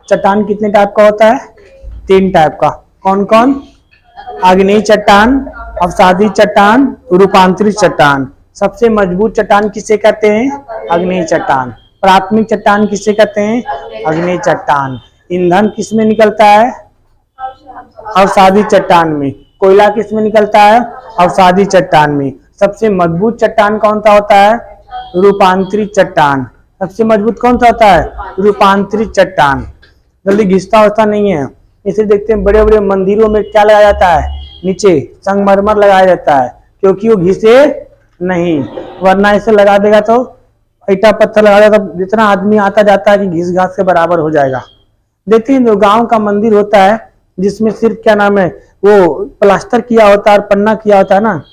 चट्टान कितने टाइप का होता है? 3 टाइप का। कौन कौन? आग्नेय चट्टान, अवसादी चट्टान, रूपांतरित चट्टान। सबसे मजबूत चट्टान किसे कहते हैं? आग्नेय चट्टान। प्राथमिक चट्टान किसे कहते हैं? आग्नेय चट्टान। ईंधन किसमें निकलता है? अवसादी चट्टान में। कोयला किसमें निकलता है? अवसादी चट्टान में। सबसे मजबूत चट्टान कौन सा होता है? रूपांतरित चट्टान। सबसे मजबूत कौन सा होता है? रूपांतरित चट्टान। जल्दी घिसता होता नहीं है। इसे देखते हैं बड़े बड़े मंदिरों में क्या लगाया जाता है? नीचे संगमरमर लगाया जाता है, क्योंकि वो घिसे नहीं, वरना इसे लगा देगा तो ईटा पत्थर लगा देगा तो जितना आदमी आता जाता है कि घिस घास के बराबर हो जाएगा। देखते हैं जो गांव का मंदिर होता है जिसमें सिर्फ क्या नाम है वो प्लास्टर किया होता है और पन्ना किया होता है ना,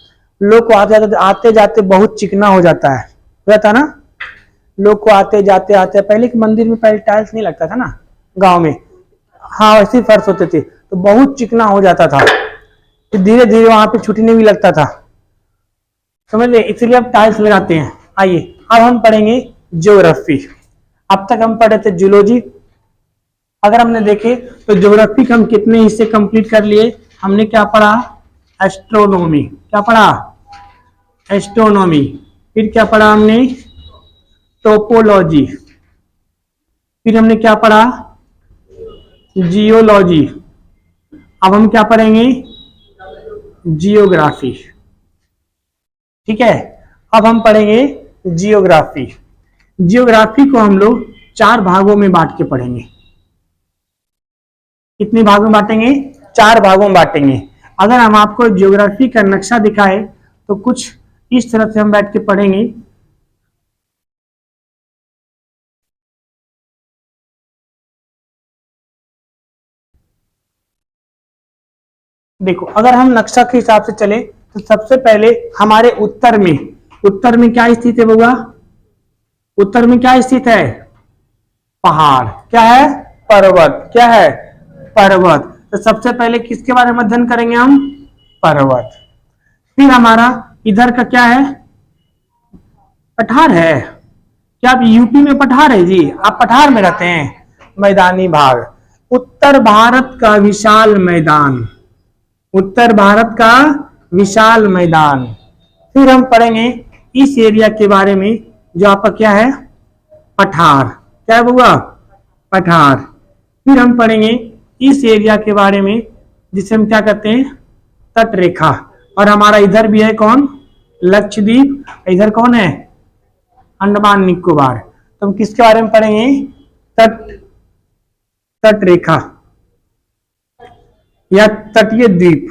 लोग को आते जाते बहुत चिकना हो जाता है ना। लोग को आते जाते पहले के मंदिर में पहले टाइल्स नहीं लगता था ना गांव में, हाँ वैसे ही फर्श होते थे, तो बहुत चिकना हो जाता था, फिर धीरे धीरे वहां पे छूटने भी लगता था, समझ ले, इसलिए अब टाइल्स लगाते हैं। आइए अब हम पढ़ेंगे ज्योग्राफी। अब तक हम पढ़े थे जूलॉजी। अगर हमने देखे तो ज्योग्राफी के हम कितने हिस्से कंप्लीट कर लिए? हमने क्या पढ़ा? एस्ट्रोनॉमी। क्या पढ़ा? एस्ट्रोनॉमी। फिर क्या पढ़ा हमने? टोपोलॉजी। फिर हमने क्या पढ़ा? जियोलॉजी। अब हम क्या पढ़ेंगे? जियोग्राफी। ठीक है, अब हम पढ़ेंगे जियोग्राफी। जियोग्राफी को हम लोग 4 भागों में बांट के पढ़ेंगे। कितने भागों में बांटेंगे? 4 भागों में बांटेंगे। अगर हम आपको जियोग्राफी का नक्शा दिखाए तो कुछ इस तरह से हम बैठ के पढ़ेंगे। देखो, अगर हम नक्शा के हिसाब से चले तो सबसे पहले हमारे उत्तर में क्या स्थित है बउआ? उत्तर में क्या स्थित है? पहाड़। क्या है? पर्वत। क्या है? पर्वत। तो सबसे पहले किसके बारे में अध्ययन करेंगे हम? पर्वत। फिर हमारा इधर का क्या है? पठार है। क्या आप यूपी में पठार है जी? आप पठार में रहते हैं? मैदानी भाग। उत्तर भारत का विशाल मैदान। उत्तर भारत का विशाल मैदान। फिर हम पढ़ेंगे इस एरिया के बारे में जो आपका क्या है? पठार। क्या है बउआ? पठार। फिर हम पढ़ेंगे इस एरिया के बारे में जिसे हम क्या कहते हैं? तट रेखा। और हमारा इधर भी है कौन? लक्षद्वीप। इधर कौन है? अंडमान निकोबार। तो हम किसके बारे में पढ़ेंगे? तट रेखा या तटीय द्वीप।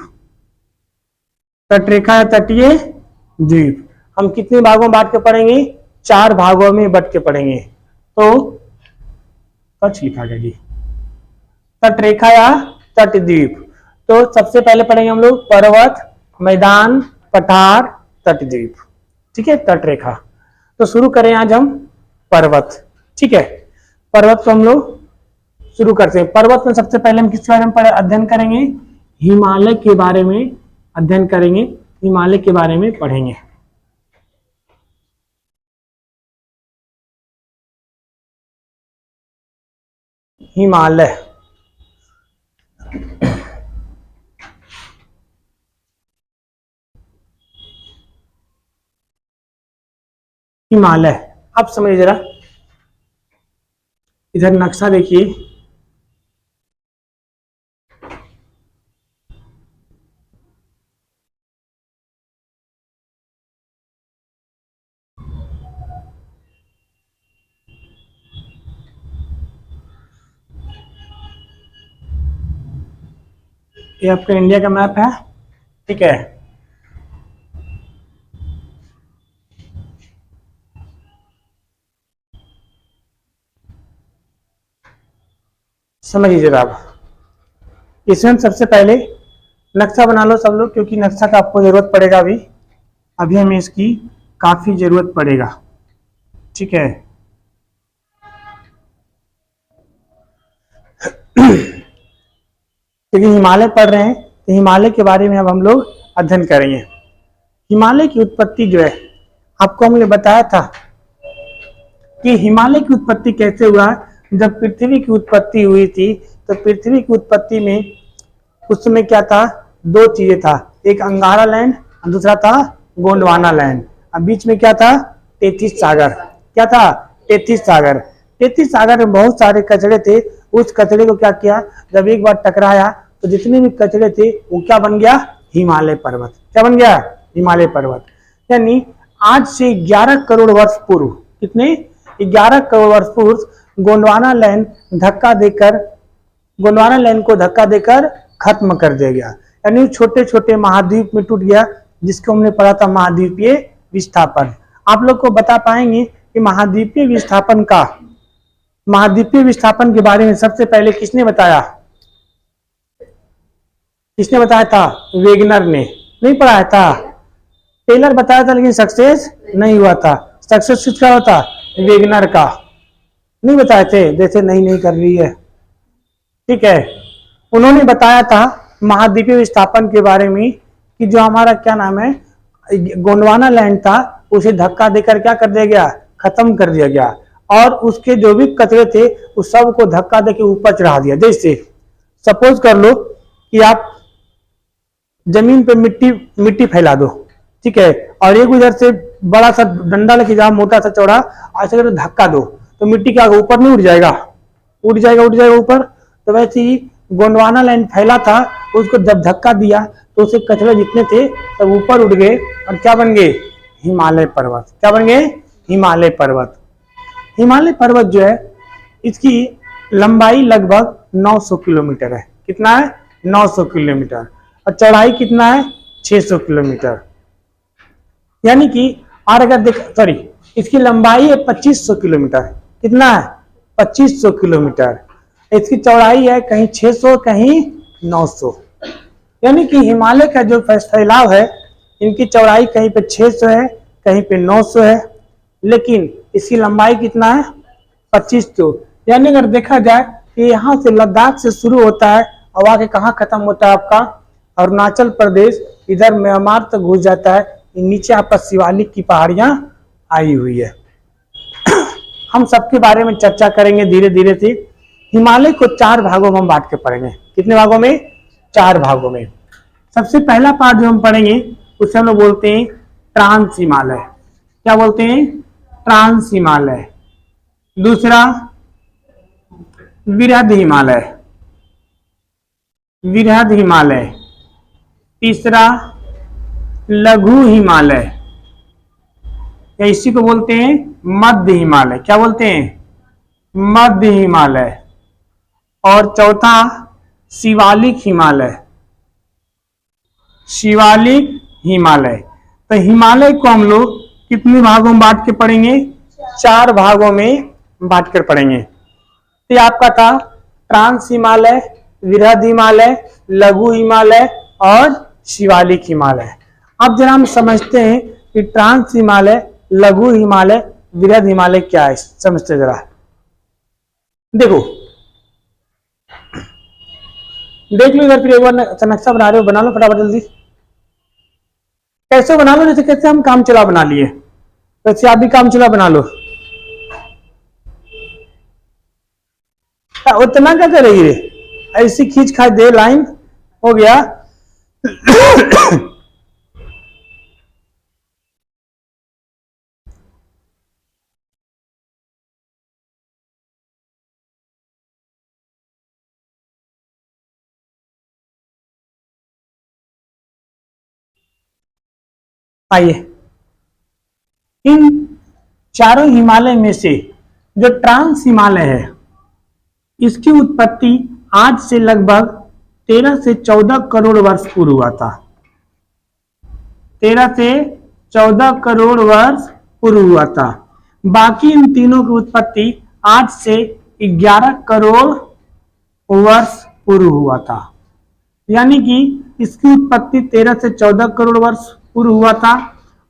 तट रेखा या तटीय द्वीप। हम कितने भागों में बांट के पढ़ेंगे? 4 भागों में बांट के पढ़ेंगे। तो कच्छ लिखा गया जी, तट रेखा या तट द्वीप। तो सबसे पहले पढ़ेंगे हम लोग पर्वत, मैदान, पठार, तट द्वीप। ठीक है, तट रेखा। तो शुरू करें आज हम पर्वत। ठीक है, पर्वत को हम लोग शुरू करते हैं। पर्वत में सबसे पहले हम किस बारे में अध्ययन करेंगे? हिमालय के बारे में अध्ययन करेंगे, हिमालय के बारे में पढ़ेंगे। हिमालय। हिमालय अब समझिए जरा, इधर नक्शा देखिए। ये आपका इंडिया का मैप है। ठीक है, समझिए जरा। आप इसमें सबसे पहले नक्शा बना लो सब लोग, क्योंकि नक्शा का आपको जरूरत पड़ेगा। अभी हमें इसकी काफी जरूरत पड़ेगा। ठीक है, क्योंकि हिमालय पढ़ रहे हैं तो हिमालय के बारे में अब हम लोग अध्ययन करेंगे। हिमालय की उत्पत्ति जो है, आपको हमने बताया था कि हिमालय की उत्पत्ति कैसे हुआ। जब पृथ्वी की उत्पत्ति हुई थी तो पृथ्वी की उत्पत्ति में उस समय क्या था, दो चीजें था, एक अंगारा लैंड और दूसरा था गोंडवाना लैंड। अब बीच में क्या था, 33 सागर। क्या था, 33 सागर। 33 सागर में बहुत सारे कचड़े थे। उस कचड़े को क्या किया, जब एक बार टकराया तो जितने भी कचड़े थे वो क्या बन गया, हिमालय पर्वत। क्या बन गया, हिमालय पर्वत। यानी आज से 11 करोड़ वर्ष पूर्व, कितने, 11 करोड़ वर्ष पूर्व गोंडवाना लैंड गोंडवाना लैंड को धक्का देकर खत्म कर दिया गया। यानी छोटे छोटे महाद्वीप में टूट गया, जिसको हमने पढ़ा था महाद्वीपीय विस्थापन। आप लोग को बता पाएंगे कि महाद्वीपीय विस्थापन के बारे में सबसे पहले किसने बताया, किसने बताया था, वेगनर ने। नहीं पढ़ाया था, टेलर बताया था लेकिन सक्सेस नहीं हुआ था। सक्सेस किसका होता, वेगनर का। नहीं बताए थे, जैसे नहीं कर रही है, ठीक है। उन्होंने बताया था महाद्वीपीय विस्थापन के बारे में कि जो हमारा क्या नाम है गोंडवाना लैंड था उसे धक्का देकर क्या कर दिया गया, खत्म कर दिया गया। और उसके जो भी कचरे थे उस सब को धक्का देकर ऊपर चढ़ा दिया। जैसे सपोज कर लो कि आप जमीन पे मिट्टी फैला दो, ठीक है, और एक उधर से बड़ा सा डंडा लेके जाओ, मोटा सा चौड़ा, ऐसे करके धक्का दो तो मिट्टी क्या ऊपर नहीं उड़ जाएगा, उड़ जाएगा ऊपर। तो वैसे ही गोंडवाना लैंड फैला था, उसको जब धक्का दिया तो उसे कचरे जितने थे सब ऊपर उड़ गए और क्या बन गए, हिमालय पर्वत। क्या बन गए, हिमालय पर्वत। हिमालय पर्वत जो है इसकी लंबाई लगभग 900 किलोमीटर है। कितना है, 900 किलोमीटर। और चौड़ाई कितना है, 600 किलोमीटर। यानी कि और अगर इसकी लंबाई है 2500 किलोमीटर। कितना है, 2500 किलोमीटर। इसकी चौड़ाई है कहीं 600 कहीं 900। यानी कि हिमालय का जो फैलाव है इनकी चौड़ाई कहीं पे 600 है कहीं पे 900 है, लेकिन इसकी लंबाई कितना है, 2500। यानी अगर देखा जाए कि यहाँ से लद्दाख से शुरू होता है और आके कहाँ खत्म होता है आपका, अरुणाचल प्रदेश, इधर म्यांमार तक घुस जाता है। नीचे आपका शिवालिक की पहाड़ियां आई हुई है। हम सबके बारे में चर्चा करेंगे धीरे धीरे से। हिमालय को 4 भागों में हम बांट के पढ़ेंगे। कितने भागों में, 4 भागों में। सबसे पहला पार्ट जो हम पढ़ेंगे उसे हम लोग बोलते हैं ट्रांस हिमालय। क्या बोलते हैं, ट्रांस हिमालय। दूसरा विरध हिमालय, विरध हिमालय। तीसरा लघु हिमालय, या इसी को बोलते हैं मध्य हिमालय। क्या बोलते हैं, मध्य हिमालय। और चौथा शिवालिक हिमालय, शिवालिक हिमालय। तो हिमालय को हम लोग कितने भागों में बांट के पढ़ेंगे, 4 भागों में बांट कर पढ़ेंगे। तो आपका था ट्रांस हिमालय, विरध हिमालय, लघु हिमालय और शिवालिक हिमालय। अब जरा हम समझते हैं कि ट्रांस हिमालय, लघु हिमालय, विरध हिमालय क्या है, समझते जरा। देखो देख लो इधर, फिर एक बार नक्शा बना रहे हो, बना लो फटाफट जल्दी। कैसे बना लो, जैसे कैसे हम काम चला बना लिए वैसे आप भी काम चला बना लो। उतना क्या कर रही है, ऐसी खींच खा दे लाइन, हो गया। आइए, इन चारों हिमालय में से जो ट्रांस हिमालय है इसकी उत्पत्ति आज से लगभग 13 से 14 करोड़ वर्ष पूर्व हुआ था। 13 से 14 करोड़ वर्ष पूर्व हुआ था। बाकी इन तीनों की उत्पत्ति आज से 11 करोड़ वर्ष पूर्व हुआ था। यानी कि इसकी उत्पत्ति 13 से 14 करोड़ वर्ष पूर्व हुआ था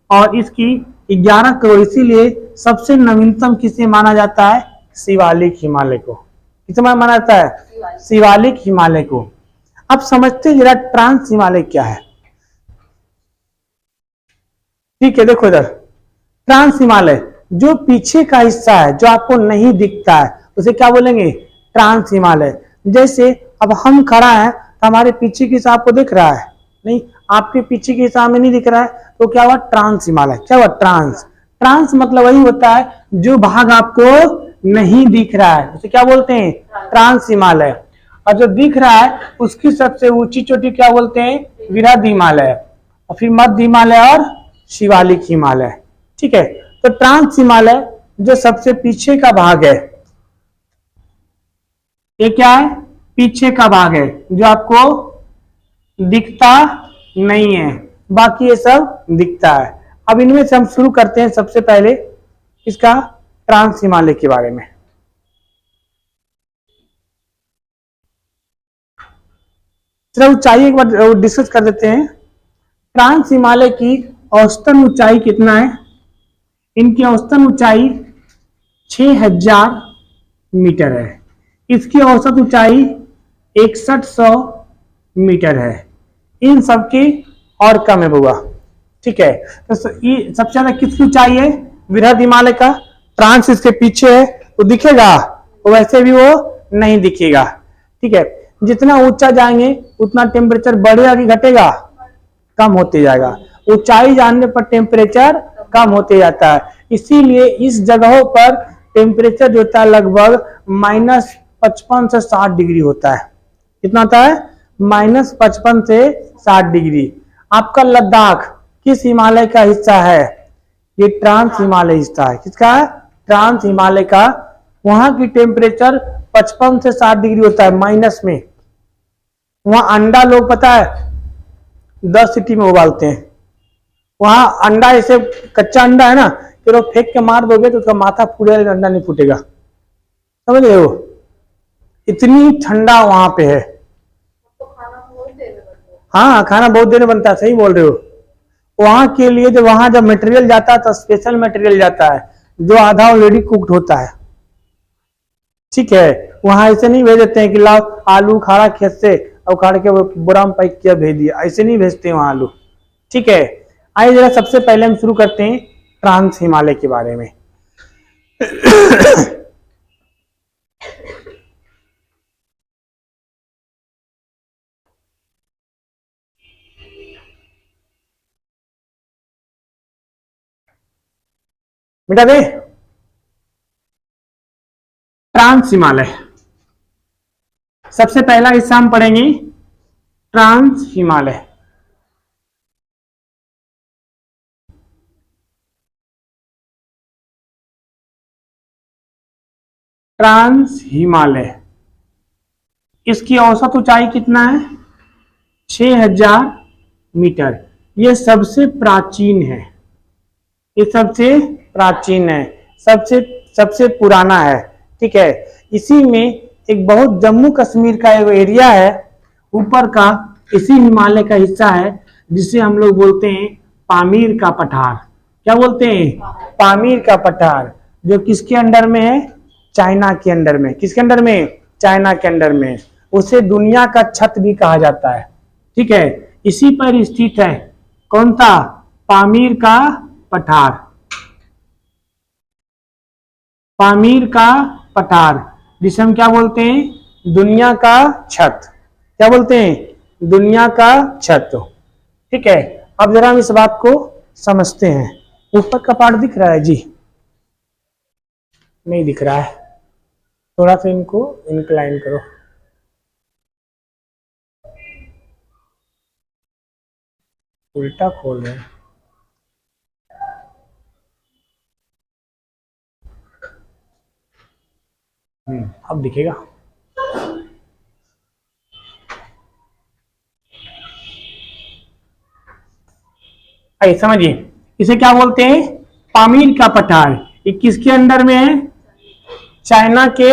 और इसकी 11 करोड़, इसीलिए सबसे नवीनतम किसे माना जाता है, शिवालिक हिमालय को। किसे माना जाता है, शिवालिक हिमालय को। अब समझते हैं जरा ट्रांस हिमालय क्या है। ठीक है, देखो इधर ट्रांस हिमालय जो पीछे का हिस्सा है जो आपको नहीं दिखता है उसे क्या बोलेंगे, ट्रांस हिमालय। जैसे अब हम खड़ा है तो हमारे पीछे की हिसाब को दिख रहा है, नहीं आपके पीछे के हिसाब में नहीं दिख रहा है, तो क्या हुआ, ट्रांस हिमालय। क्या हुआ, ट्रांस। ट्रांस मतलब वही होता है जो भाग आपको नहीं दिख रहा है, उसे क्या बोलते हैं, ट्रांस हिमालय। और जो दिख रहा है उसकी सबसे ऊंची चोटी क्या बोलते हैं, वृहद हिमालय, और फिर मध्य हिमालय और शिवालिक हिमालय। ठीक है, तो ट्रांस हिमालय जो सबसे पीछे का भाग है, ये क्या है, पीछे का भाग है जो आपको दिखता नहीं है, बाकी ये सब दिखता है। अब इनमें से हम शुरू करते हैं सबसे पहले इसका ट्रांस हिमालय के बारे में। चलो ऊंचाई एक बार डिस्कस कर देते हैं। ट्रांस हिमालय की औसतन ऊंचाई कितना है, इनकी औसतन ऊंचाई 6000 मीटर है। इसकी औसत ऊंचाई 6100 मीटर है। इन सबकी और कम है बुआ। ठीक है, तो सबसे ज्यादा किसकी ऊंचाई है, वृहद हिमालय का। ट्रांस इसके पीछे है तो दिखेगा, तो वैसे भी वो नहीं दिखेगा। ठीक है, जितना ऊंचा जाएंगे उतना टेम्परेचर बढ़ेगा कि घटेगा, कम होते जाएगा। ऊंचाई जानने पर टेम्परेचर कम होते जाता है, इसीलिए इस जगहों पर टेम्परेचर जो होता है लगभग -55 से 60 डिग्री होता है। कितना होता है, -55 से 60 डिग्री। आपका लद्दाख किस हिमालय का हिस्सा है, ये ट्रांस हिमालय हिस्सा है। किसका है, ट्रांस हिमालय का। वहां की टेम्परेचर 55 से 60 डिग्री होता है माइनस में। वहां अंडा लोग पता है 10 सीटी में उबालते हैं। वहां अंडा ऐसे कच्चा अंडा है ना, कि लोग फेंक के मार दोगे तो उसका माथा फूटेगा, अंडा नहीं फूटेगा, समझ रहे हो, इतनी ठंडा वहां पे है। हाँ, खाना बहुत देर में बनता है, सही बोल रहे हो। वहां के लिए जब मटेरियल जाता है तो स्पेशल मटेरियल जाता है जो आधा ऑलरेडी कुक्ड होता है। ठीक है, वहां ऐसे नहीं भेज देते हैं कि लाओ आलू खाड़ा खेत से और उखाड़ के वो बोरा में पैक किया भेज दिया, ऐसे नहीं भेजते हैं वहां आलू। ठीक है, आइए जरा सबसे पहले हम शुरू करते हैं ट्रांस हिमालय के बारे में। बेटा दे, ट्रांस हिमालय सबसे पहला हिस्सा हम पढ़ेंगे, ट्रांस हिमालय। ट्रांस हिमालय, इसकी औसत ऊंचाई कितना है, 6000 मीटर। यह सबसे प्राचीन है, ये सबसे प्राचीन है, सबसे सबसे पुराना है। ठीक है, इसी में एक बहुत जम्मू कश्मीर का एक एरिया है ऊपर का, इसी हिमालय का हिस्सा है जिसे हम लोग बोलते हैं पामीर का पठार। क्या बोलते हैं, पामीर का पठार, जो किसके अंडर में है, चाइना के अंडर में। किसके अंडर में, चाइना के अंडर में। उसे दुनिया का छत भी कहा जाता है। ठीक है, इसी पर स्थित है कौन सा, पामीर का पठार। पामीर का पठार जिसे हम क्या बोलते हैं, दुनिया का छत। क्या बोलते हैं, दुनिया का छत। ठीक है, अब जरा हम इस बात को समझते हैं। ऊपर का पार्ट दिख रहा है जी, नहीं दिख रहा है, थोड़ा सा इनको इंक्लाइन करो। उल्टा खोल रहे हैं। अब दिखेगा। आइए समझिए, इसे क्या बोलते हैं, पामीर का पठार। ये किसके अंडर में है, चाइना के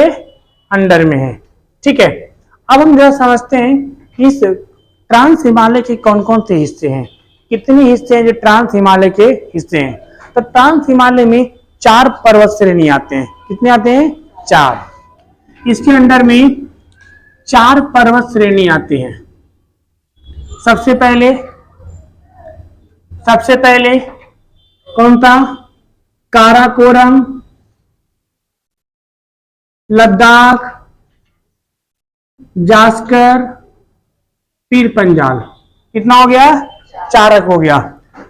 अंडर में है। ठीक है, अब हम जरा समझते हैं कि इस ट्रांस हिमालय के कौन कौन से हिस्से हैं, कितने हिस्से हैं जो ट्रांस हिमालय के हिस्से हैं। तो ट्रांस हिमालय में 4 पर्वत श्रेणी आते हैं। कितने आते हैं, 4। इसके अंडर में 4 पर्वत श्रेणी आती हैं। सबसे पहले कौन था, काराकोरम, लद्दाख, जास्कर, पीर पंजाल। कितना हो गया? 4 अंक हो गया।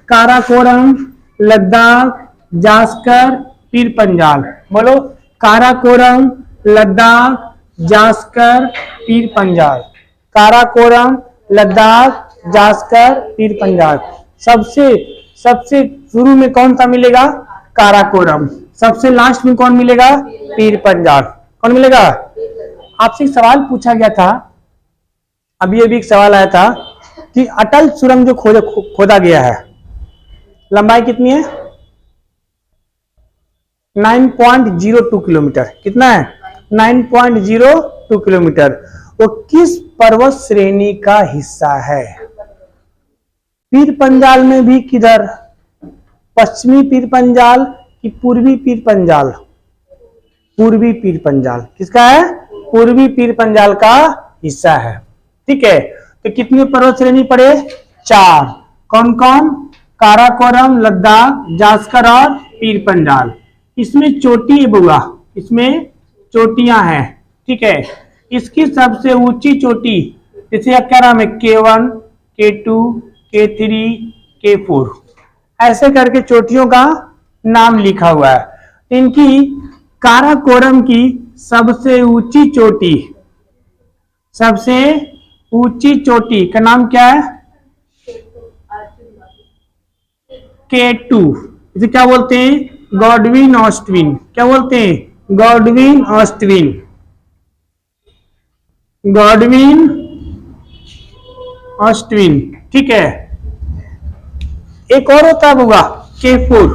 काराकोरम, लद्दाख, जास्कर, पीर पंजाल। बोलो, काराकोरम, लद्दाख, जास्कर, पीर पंजाल। काराकोरम, लद्दाख, जास्कर, पीर पंजाल। सबसे सबसे शुरू में कौन सा मिलेगा? काराकोरम। सबसे लास्ट में कौन मिलेगा? पीर पंजाल। कौन मिलेगा? आपसे एक सवाल पूछा गया था, अभी अभी एक सवाल आया था कि अटल सुरंग जो खोदा गया है, लंबाई कितनी है? 9.02 किलोमीटर। कितना है? 9.02 किलोमीटर। वो किस पर्वत श्रेणी का हिस्सा है? पीर पंजाल में भी किधर? पश्चिमी पीर पंजाल कि पूर्वी पीर पंजाल? पूर्वी पीर पंजाल। किसका है? पूर्वी पीर पंजाल का हिस्सा है। ठीक है, तो कितनी पर्वत श्रेणी पड़े? 4। कौन कौन? काराकोरम, लद्दाख, जास्कर और पीर पंजाल। इसमें चोटी है बुआ, इसमें चोटियां हैं। ठीक है, इसकी सबसे ऊंची चोटी, जैसे क्या नाम है? K1, K2, K3, K4, ऐसे करके चोटियों का नाम लिखा हुआ है। इनकी काराकोरम की सबसे ऊंची चोटी, सबसे ऊंची चोटी का नाम क्या है? K2। इसे क्या बोलते हैं? गॉडविन ऑस्टविन। क्या बोलते हैं? गॉडविन ऑस्टविन। गॉडविन ऑस्टविन। ठीक है, एक और होता होगा K4।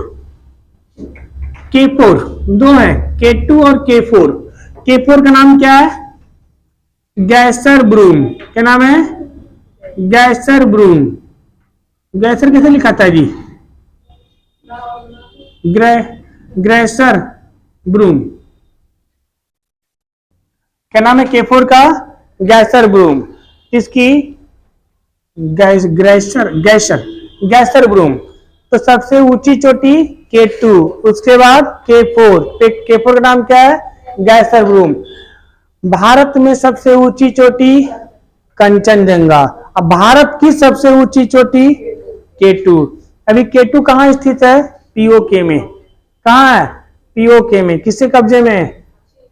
K4 दो है, K2 और K4। K4 का नाम क्या है? गैसर ब्रूम। क्या नाम है? गैसर ब्रूम। गैसर कैसे लिखा था जी? ग्रेसर ब्रूम। क्या नाम है K4 का? गैसर ब्रूम। इसकी गैसर ब्रूम। तो सबसे ऊंची चोटी K2, उसके बाद K4। K4 का नाम क्या है? गैसर ब्रूम। भारत में सबसे ऊंची चोटी कंचनजंगा। अब भारत की सबसे ऊंची चोटी K2। अभी K2 कहाँ स्थित है? POK में। कहाँ है? POK में। किसके कब्जे में है?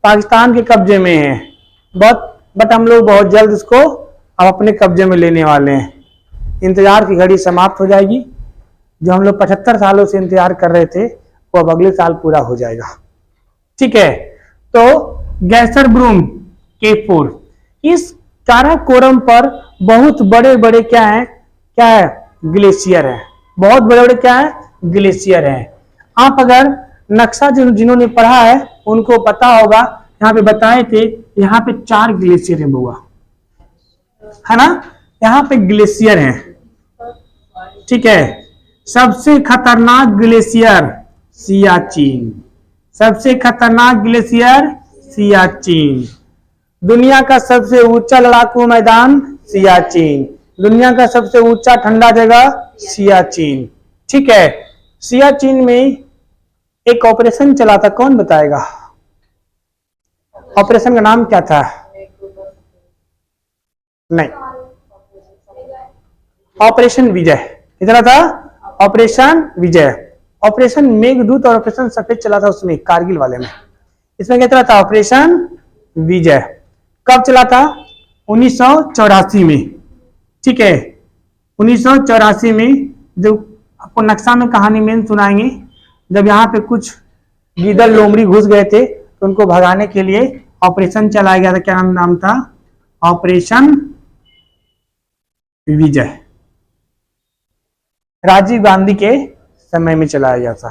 पाकिस्तान के कब्जे में है। बट हम लोग बहुत जल्द इसको अब अपने कब्जे में लेने वाले हैं। इंतजार की घड़ी समाप्त हो जाएगी। जो हम लोग 75 सालों से इंतजार कर रहे थे, वो अब अगले साल पूरा हो जाएगा। ठीक है, तो गैसर ब्रूम K4। इस काराकोरम पर बहुत बड़े बड़े क्या है? ग्लेशियर है। बहुत बड़े बड़े क्या है? ग्लेशियर है। आप अगर नक्शा जिन्होंने पढ़ा है उनको पता होगा, यहाँ पे बताए थे, यहाँ पे 4 ग्लेशियर है बुआ, है ना? यहाँ पे ग्लेशियर है। ठीक है, सबसे खतरनाक ग्लेशियर सियाचिन। सबसे खतरनाक ग्लेशियर सियाचिन। दुनिया का सबसे ऊंचा लड़ाकू मैदान सियाचिन। दुनिया का सबसे ऊंचा ठंडा जगह सियाचिन। ठीक है, सियाचिन में एक ऑपरेशन चला था, कौन बताएगा? ऑपरेशन का नाम क्या था? नहीं, ऑपरेशन विजय। इतना था ऑपरेशन विजय। ऑपरेशन मेघदूत और ऑपरेशन सफेद चला था उसमें, कारगिल वाले में। इसमें क्या चला था? ऑपरेशन विजय। कब चला था? 1984 में। ठीक है, 1984 में। जो आपको नक्शा में कहानी में सुनाएंगे, जब यहाँ पे कुछ गीदड़ लोमड़ी घुस गए थे तो उनको भगाने के लिए ऑपरेशन चलाया गया था। क्या नाम था? ऑपरेशन विजय। राजीव गांधी के समय में चलाया गया था।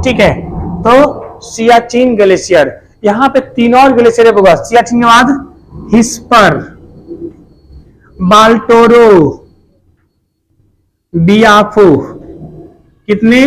ठीक है, तो सियाचिन ग्लेशियर। यहाँ पे 3 और ग्लेशियर होगा सियाचिन के बाद। हिस्पर, बाल्टोरो, बियाफो। कितने?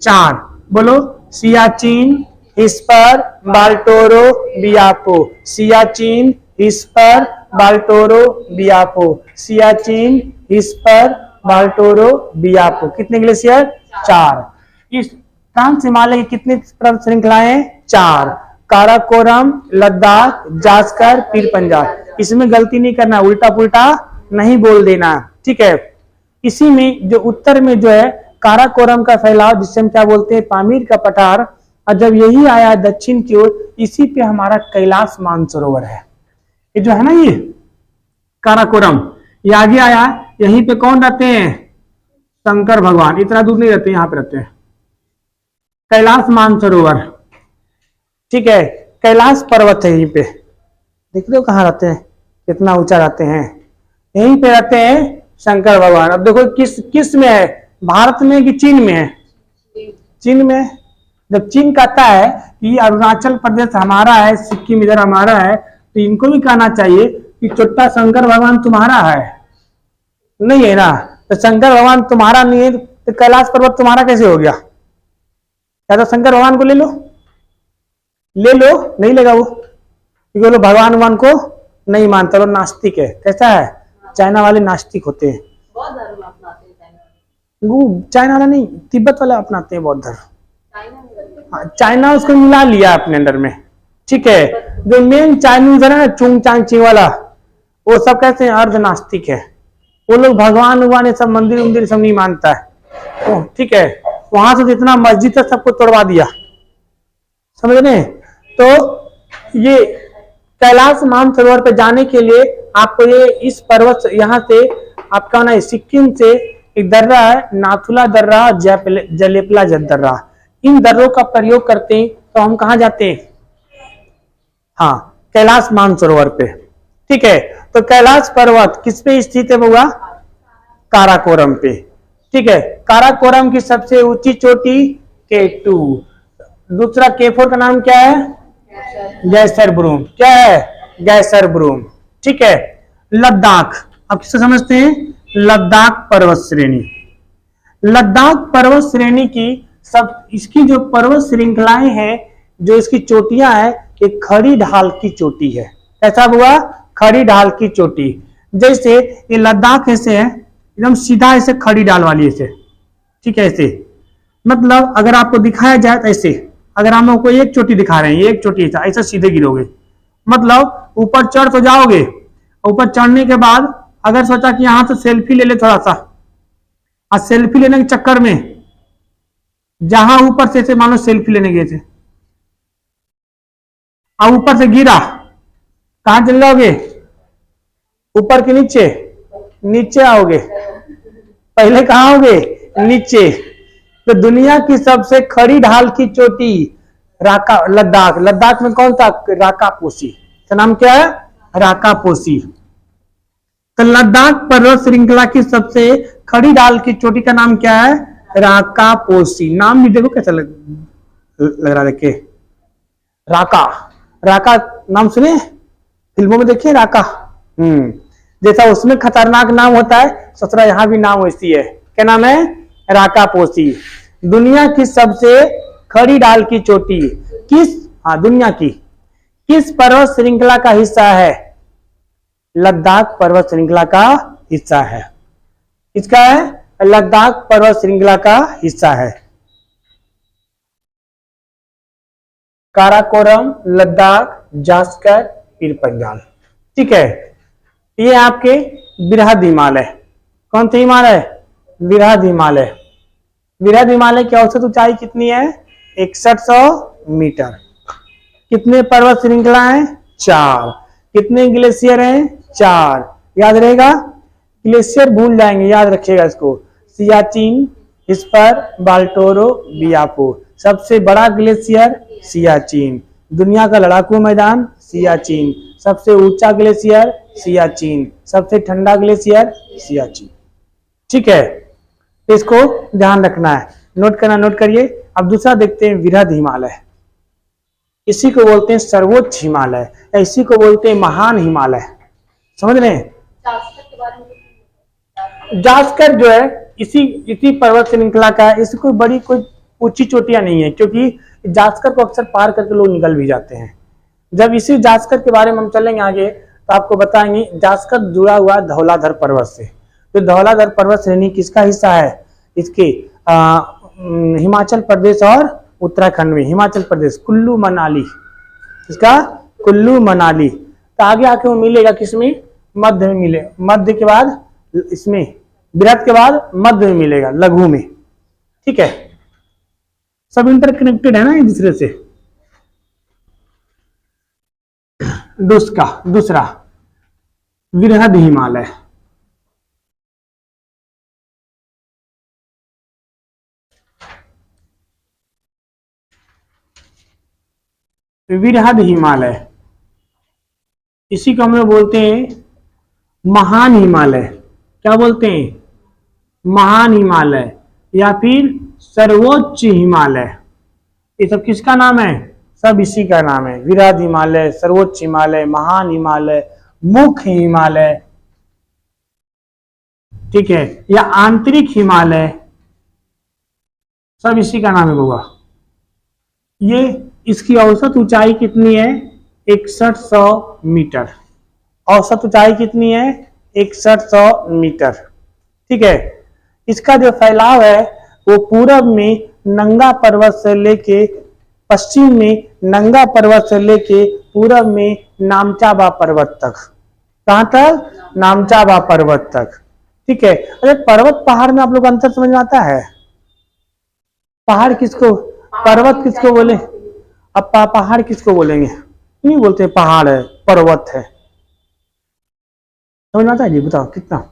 4। बोलो, सियाचिन, हिस्पर, बाल्टोरो, बियाफो। सियाचिन, हिस्पर, बाल्टोरो, बियाफो। सियाचिन, हिस्पर, बाल्टोरो, बियाफो। कितने ग्लेशियर? 4। इस ट्रांस हिमालय की कितनी पर्वत श्रृंखलाएं? 4। काराकोरम, लद्दाख, जास्कर, पीर पंजाल। इसमें गलती नहीं करना, उल्टा पुल्टा नहीं बोल देना, ठीक है। इसी में जो उत्तर में जो है काराकोरम का फैलाव, जिसे हम क्या बोलते हैं, पामीर का पठार, और जब यही आया दक्षिण की ओर, इसी पे हमारा कैलाश मानसरोवर है। ये जो है ना, ये काराकोरम, ये आगे आया, यहीं पे कौन रहते हैं, शंकर भगवान, इतना दूर नहीं रहते, यहाँ पे रहते हैं। कैलाश मानसरोवर, ठीक है, कैलाश पर्वत है यहीं पे, देख रहे हो कहाँ रहते हैं, कितना ऊंचा रहते हैं, यहीं पे रहते हैं शंकर भगवान। अब देखो किस में है, भारत में कि चीन में है, चीन में। जब चीन कहता है कि अरुणाचल प्रदेश हमारा है, सिक्किम इधर हमारा है, तो इनको भी कहना चाहिए कि छोटा शंकर भगवान तुम्हारा है, नहीं है ना। तो शंकर भगवान तुम्हारा नहीं है तो कैलाश पर्वत तुम्हारा कैसे हो गया? या तो शंकर भगवान को ले लो, नहीं लेगा वो, क्योंकि लोग भगवान को नहीं मानता, वो नास्तिक है। कैसा है, चाइना वाले नास्तिक होते हैं, वो चाइना वाला नहीं, तिब्बत वाला अपनाते हैं बौद्ध धर्म। चाइना उसको मिला लिया अपने अंदर में, ठीक है। जो मेन चाइनीज है ना, चुंग चांग ची वाला, वो सब कहते हैं अर्ध नास्तिक है। वो लोग भगवान सब मंदिर सब नहीं मानता है, ठीक है। वहां से जितना मस्जिद है सबको तोड़वा दिया, समझ रहे। तो ये कैलाश मानसरोवर पे जाने के लिए आपको ये इस पर्वत यहाँ से आपका ना, सिक्किम से एक दर्रा है, नाथुला दर्रा, जलेपला दर्रा, इन दर्रों का प्रयोग करते हैं तो हम कहाँ जाते हैं, हाँ, कैलाश मानसरोवर पे, ठीक है। तो कैलाश पर्वत किस पे स्थित है होगा, काराकोरम पे, ठीक है। काराकोरम की सबसे ऊंची चोटी K2, दूसरा K4 का नाम क्या है, गैसरब्रूम, क्या है, गैसरब्रूम, ठीक है। लद्दाख, अब किसे समझते हैं, लद्दाख पर्वत श्रेणी। लद्दाख पर्वत श्रेणी की इसकी जो पर्वत श्रृंखलाएं हैं, जो इसकी चोटियां हैं, एक खड़ी ढाल की चोटी है। कैसा हुआ, खड़ी ढाल की चोटी। जैसे ये लद्दाख ऐसे है, एकदम सीधा ऐसे खड़ी ढाल वाली ऐसे, ठीक है, ऐसे। मतलब अगर आपको दिखाया जाए तो ऐसे, अगर हम आपको एक चोटी दिखा रहे हैं, एक चोटी ऐसा सीधे गिरोगे, मतलब ऊपर चढ़ तो जाओगे, ऊपर चढ़ने के बाद अगर सोचा कि यहां से सेल्फी ले ले थोड़ा सा, और सेल्फी लेने के चक्कर में जहां ऊपर से मानो सेल्फी लेने गए थे और ऊपर से गिरा, कहां चले जाओगे, ऊपर के नीचे आओगे, पहले कहां आओगे, नीचे। तो दुनिया की सबसे खड़ी ढाल की चोटी लद्दाख में कौन सा, राकापोसी का नाम क्या है, राकापोसी। तो लद्दाख पर्वत श्रृंखला की सबसे खड़ी ढाल की चोटी का नाम क्या है, राकापोसी। नाम भी देखो कैसा लग रहा, देखे, राका नाम सुने, फिल्मों में देखिए राका, जैसा उसमें खतरनाक नाम होता है, ससुरा यहाँ भी नाम वैसी है। क्या नाम है, राकापोसी। दुनिया की सबसे खड़ी ढाल की चोटी दुनिया की किस पर्वत श्रृंखला का हिस्सा है, लद्दाख पर्वत श्रृंखला का हिस्सा है। इसका है, लद्दाख पर्वत श्रृंखला का हिस्सा है। काराकोरम, लद्दाख, जास्कर, पीर पंजाल, ठीक है। ये आपके बृहद हिमालय, कौन सा हिमालय, बृहद हिमालय। बृहद हिमालय की औसत ऊंचाई कितनी है, 6100 मीटर। कितने पर्वत श्रृंखला है, 4। कितने ग्लेशियर हैं, 4। याद रहेगा, ग्लेशियर भूल जाएंगे, याद रखिएगा इसको। सियाचिन, इस पर बाल्टोरो, बियापो। सबसे बड़ा ग्लेशियर सियाचिन, दुनिया का लड़ाकू मैदान सियाचिन, सबसे ऊंचा ग्लेशियर सियाचिन, सबसे ठंडा ग्लेशियर सियाचिन, ठीक है। तो इसको ध्यान रखना है, नोट करना, नोट करिए। अब दूसरा देखते हैं, बृहद हिमालय। इसी को बोलते हैं सर्वोच्च हिमालय, इसी को बोलते हैं महान हिमालय, समझ रहे हैं। जास्कर जो है इसी पर्वत श्रृंखला का है, इसकी कोई बड़ी कोई ऊंची चोटियां नहीं है, क्योंकि जास्कर को अक्सर पार करके लोग निकल भी जाते हैं। जब इसी जास्कर के बारे में हम चलेंगे आगे तो आपको बताएंगे, जास्कर जुड़ा हुआ धौलाधर पर्वत से। तो धौलाधर पर्वत श्रेणी किसका हिस्सा है, इसके हिमाचल प्रदेश और उत्तराखंड में। हिमाचल प्रदेश कुल्लू मनाली, इसका कुल्लू मनाली। तो आगे आके वो मिलेगा किसमें, मध्य में मिले, मध्य के बाद इसमें, बृहत के बाद मध्य में मिलेगा, लघु में। ठीक है, सब इंटरकनेक्टेड है ना एक दूसरे से। दूसरा वृहद हिमालय। वृहद हिमालय, इसी को हम लोग बोलते हैं महान हिमालय। क्या बोलते हैं, महान हिमालय या फिर सर्वोच्च हिमालय। ये सब किसका नाम है, सब इसी का नाम है। वृहद हिमालय, सर्वोच्च हिमालय, महान हिमालय, मुख्य हिमालय, ठीक है, या आंतरिक हिमालय, सब इसी का नाम है होगा। ये इसकी औसत ऊंचाई कितनी है, 6100 मीटर। औसत ऊंचाई कितनी है, 6100 मीटर। ठीक है, इसका जो फैलाव है वो पूरब में नंगा पर्वत से लेके, पश्चिम में नंगा पर्वत से लेके पूरब में नामचाबा पर्वत तक। कहां तक, नामचाबा पर्वत तक। ठीक है, अरे पर्वत पहाड़ में आप लोग अंतर समझ में आता है। पहाड़ किसको, पर्वत किसको बोले, अब पहाड़ किसको बोलेंगे, नहीं बोलते पहाड़ है, पर्वत है। समझ में आता है जी, बताओ कितना।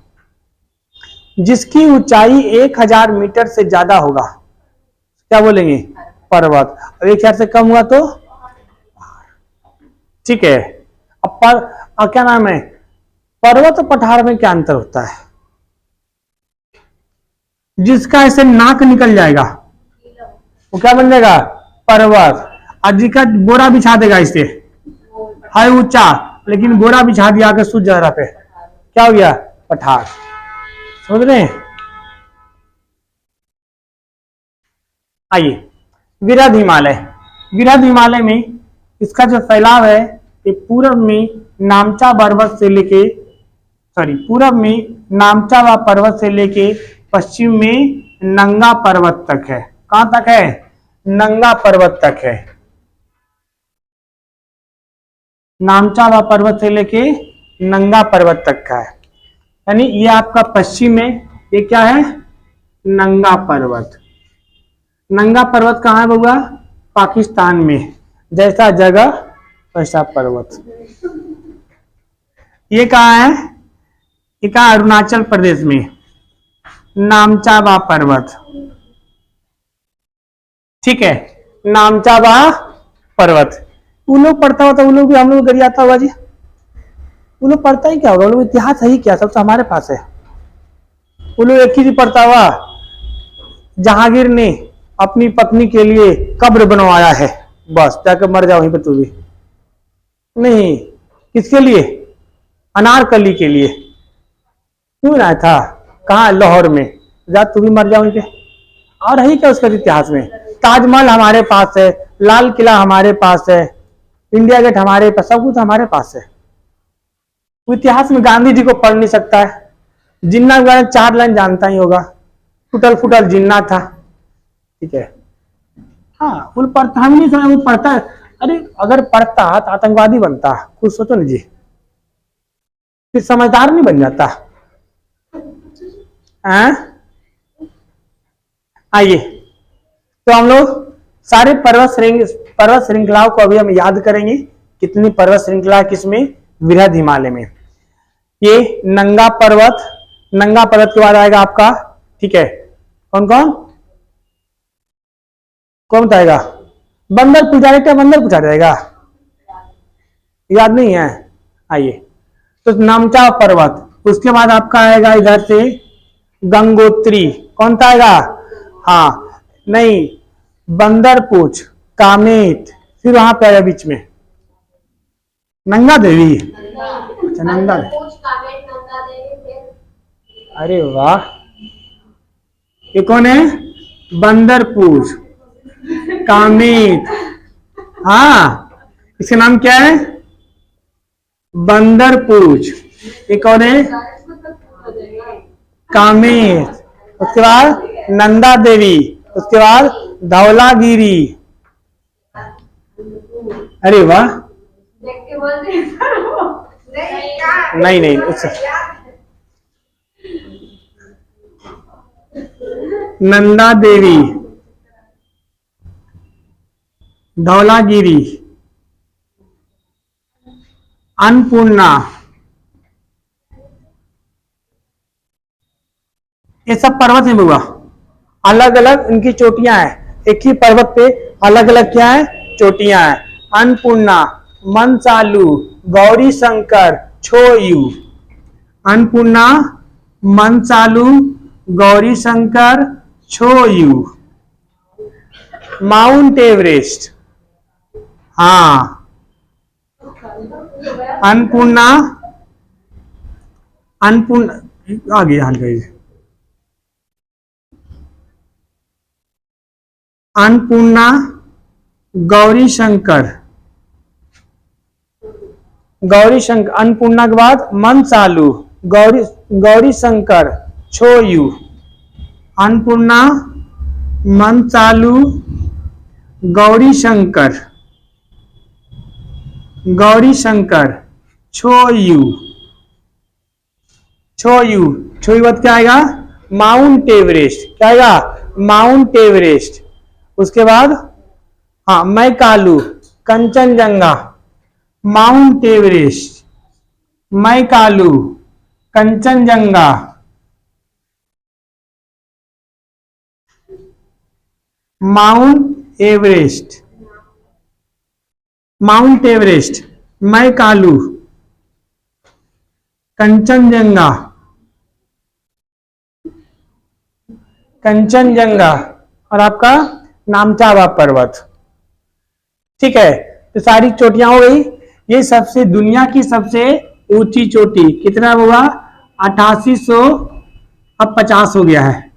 जिसकी ऊंचाई 1000 मीटर से ज्यादा होगा क्या बोलेंगे, पर्वत। और 1000 से कम हुआ तो, ठीक है। अब क्या नाम है, पर्वत और पठार में क्या अंतर होता है। जिसका ऐसे नाक निकल जाएगा वो क्या बन जाएगा, पर्वत। और जिसका बोरा बिछा देगा इससे, है ऊंचा लेकिन बोरा बिछा दिया आगे सूझ जा रहा पे, क्या हो गया, पठार। समझ रहे हैं। आइए वृहद हिमालय। वृहद हिमालय में इसका जो फैलाव है ये पूरब में नामचा पर्वत से लेके, पूरब में नामचाबा पर्वत से लेके पश्चिम में नंगा पर्वत तक है। कहां तक है, नंगा पर्वत तक है। नामचाबा पर्वत से लेके नंगा पर्वत तक का है, यानी ये आपका पश्चिम में, ये क्या है, नंगा पर्वत। नंगा पर्वत कहाँ है बउआ, पाकिस्तान में। जैसा जगह वैसा पर्वत। ये कहाँ है, ये कहाँ, अरुणाचल प्रदेश में, नामचाबा पर्वत। ठीक है, नामचाबा पर्वत। वो लोग पढ़ता होता, वो लोग भी हम लोग गरियाता होगा जी। वो लोग पढ़ता ही क्या होगा, वो लोग इतिहास है ही क्या, सब तो हमारे पास है। वो लोग एक ही पढ़ता हुआ, जहांगीर ने अपनी पत्नी के लिए कब्र बनवाया है, बस जाकर मर जाओ वहीं पर तू भी। नहीं, किसके लिए, अनारकली के लिए क्यों बनाया था, कहाँ, लाहौर में, जा तू भी मर जाओ वहीं पे। और है क्या उसका इतिहास में, ताजमहल हमारे पास है, लाल किला हमारे पास है, इंडिया गेट हमारे पास, सब कुछ हमारे पास है। वो इतिहास में गांधी जी को पढ़ नहीं सकता है। जिन्ना के बारे में 4 लाइन जानता ही होगा, टूटल फूटल जिन्ना था। ठीक है, हाँ, वो पढ़ता, हम नहीं समझ, वो पढ़ता है। अरे अगर पढ़ता तो आतंकवादी बनता, कुछ सोचो ना जी, फिर समझदार नहीं बन जाता। आइए, तो हम लोग सारे पर्वत श्रृंखलाओं को अभी हम याद करेंगे। कितनी पर्वत श्रृंखला किसमें, वृहद हिमालय में। ये नंगा पर्वत, नंगा पर्वत के बाद आएगा आपका, ठीक है, कौन कौन कौन बताएगा, बंदर पूछा, क्या बंदर पूछा जाएगा, याद नहीं है। आइए, तो नामचा पर्वत, उसके बाद आपका आएगा इधर से गंगोत्री। कौन सा आएगा, हाँ नहीं, बंदरपूछ, कामेत, फिर वहां पे आएगा बीच में नंगा देवी। अच्छा, नंगा देवी, अरे वाह, ये कौन है, बंदरपूछ, कामेत, हाँ, इसका नाम क्या है, बंदरपूछ। ये कौन है, कामेत। उसके बाद नंदा देवी, उसके बाद धौलागिरी। अरे वाह, देख के बोल रही है सर वो। नहीं नहीं उससे नंदा देवी, धौलागिरी, अन्नपूर्णा, ये सब पर्वत है बुआ। अलग अलग इनकी चोटियां हैं, एक ही पर्वत पे अलग अलग क्या है, चोटियां हैं। अन्नपूर्णा, मनसालू, गौरी शंकर, छोयू। अन्नपूर्णा, मनसालू, गौरी शंकर, छोयू। माउंट एवरेस्ट, हाँ अन्नपूर्णा, अन्नपूर्णा आगे हल्का, अन्नपूर्णा, गौरी शंकर, गौरी शंकर, अन्नपूर्णा के बाद मनसालू, गौरी गौरी शंकर, छोयू। अन्नपूर्णा, मनसालू, गौरी शंकर, गौरी शंकर, छोयू। छोयू, छोयू बाद क्या आएगा, माउंट एवरेस्ट, क्या आएगा, माउंट एवरेस्ट। उसके बाद हाँ Makalu, Kanchenjunga, mount Everest, Makalu, Kanchenjunga, mount Everest, mount Everest, Makalu, Kanchenjunga, Kanchenjunga और आपका नामचाबा पर्वत। ठीक है, तो सारी चोटियां हो गई। ये सबसे दुनिया की सबसे ऊंची चोटी कितना हुआ, 8800, अब 50 हो गया है,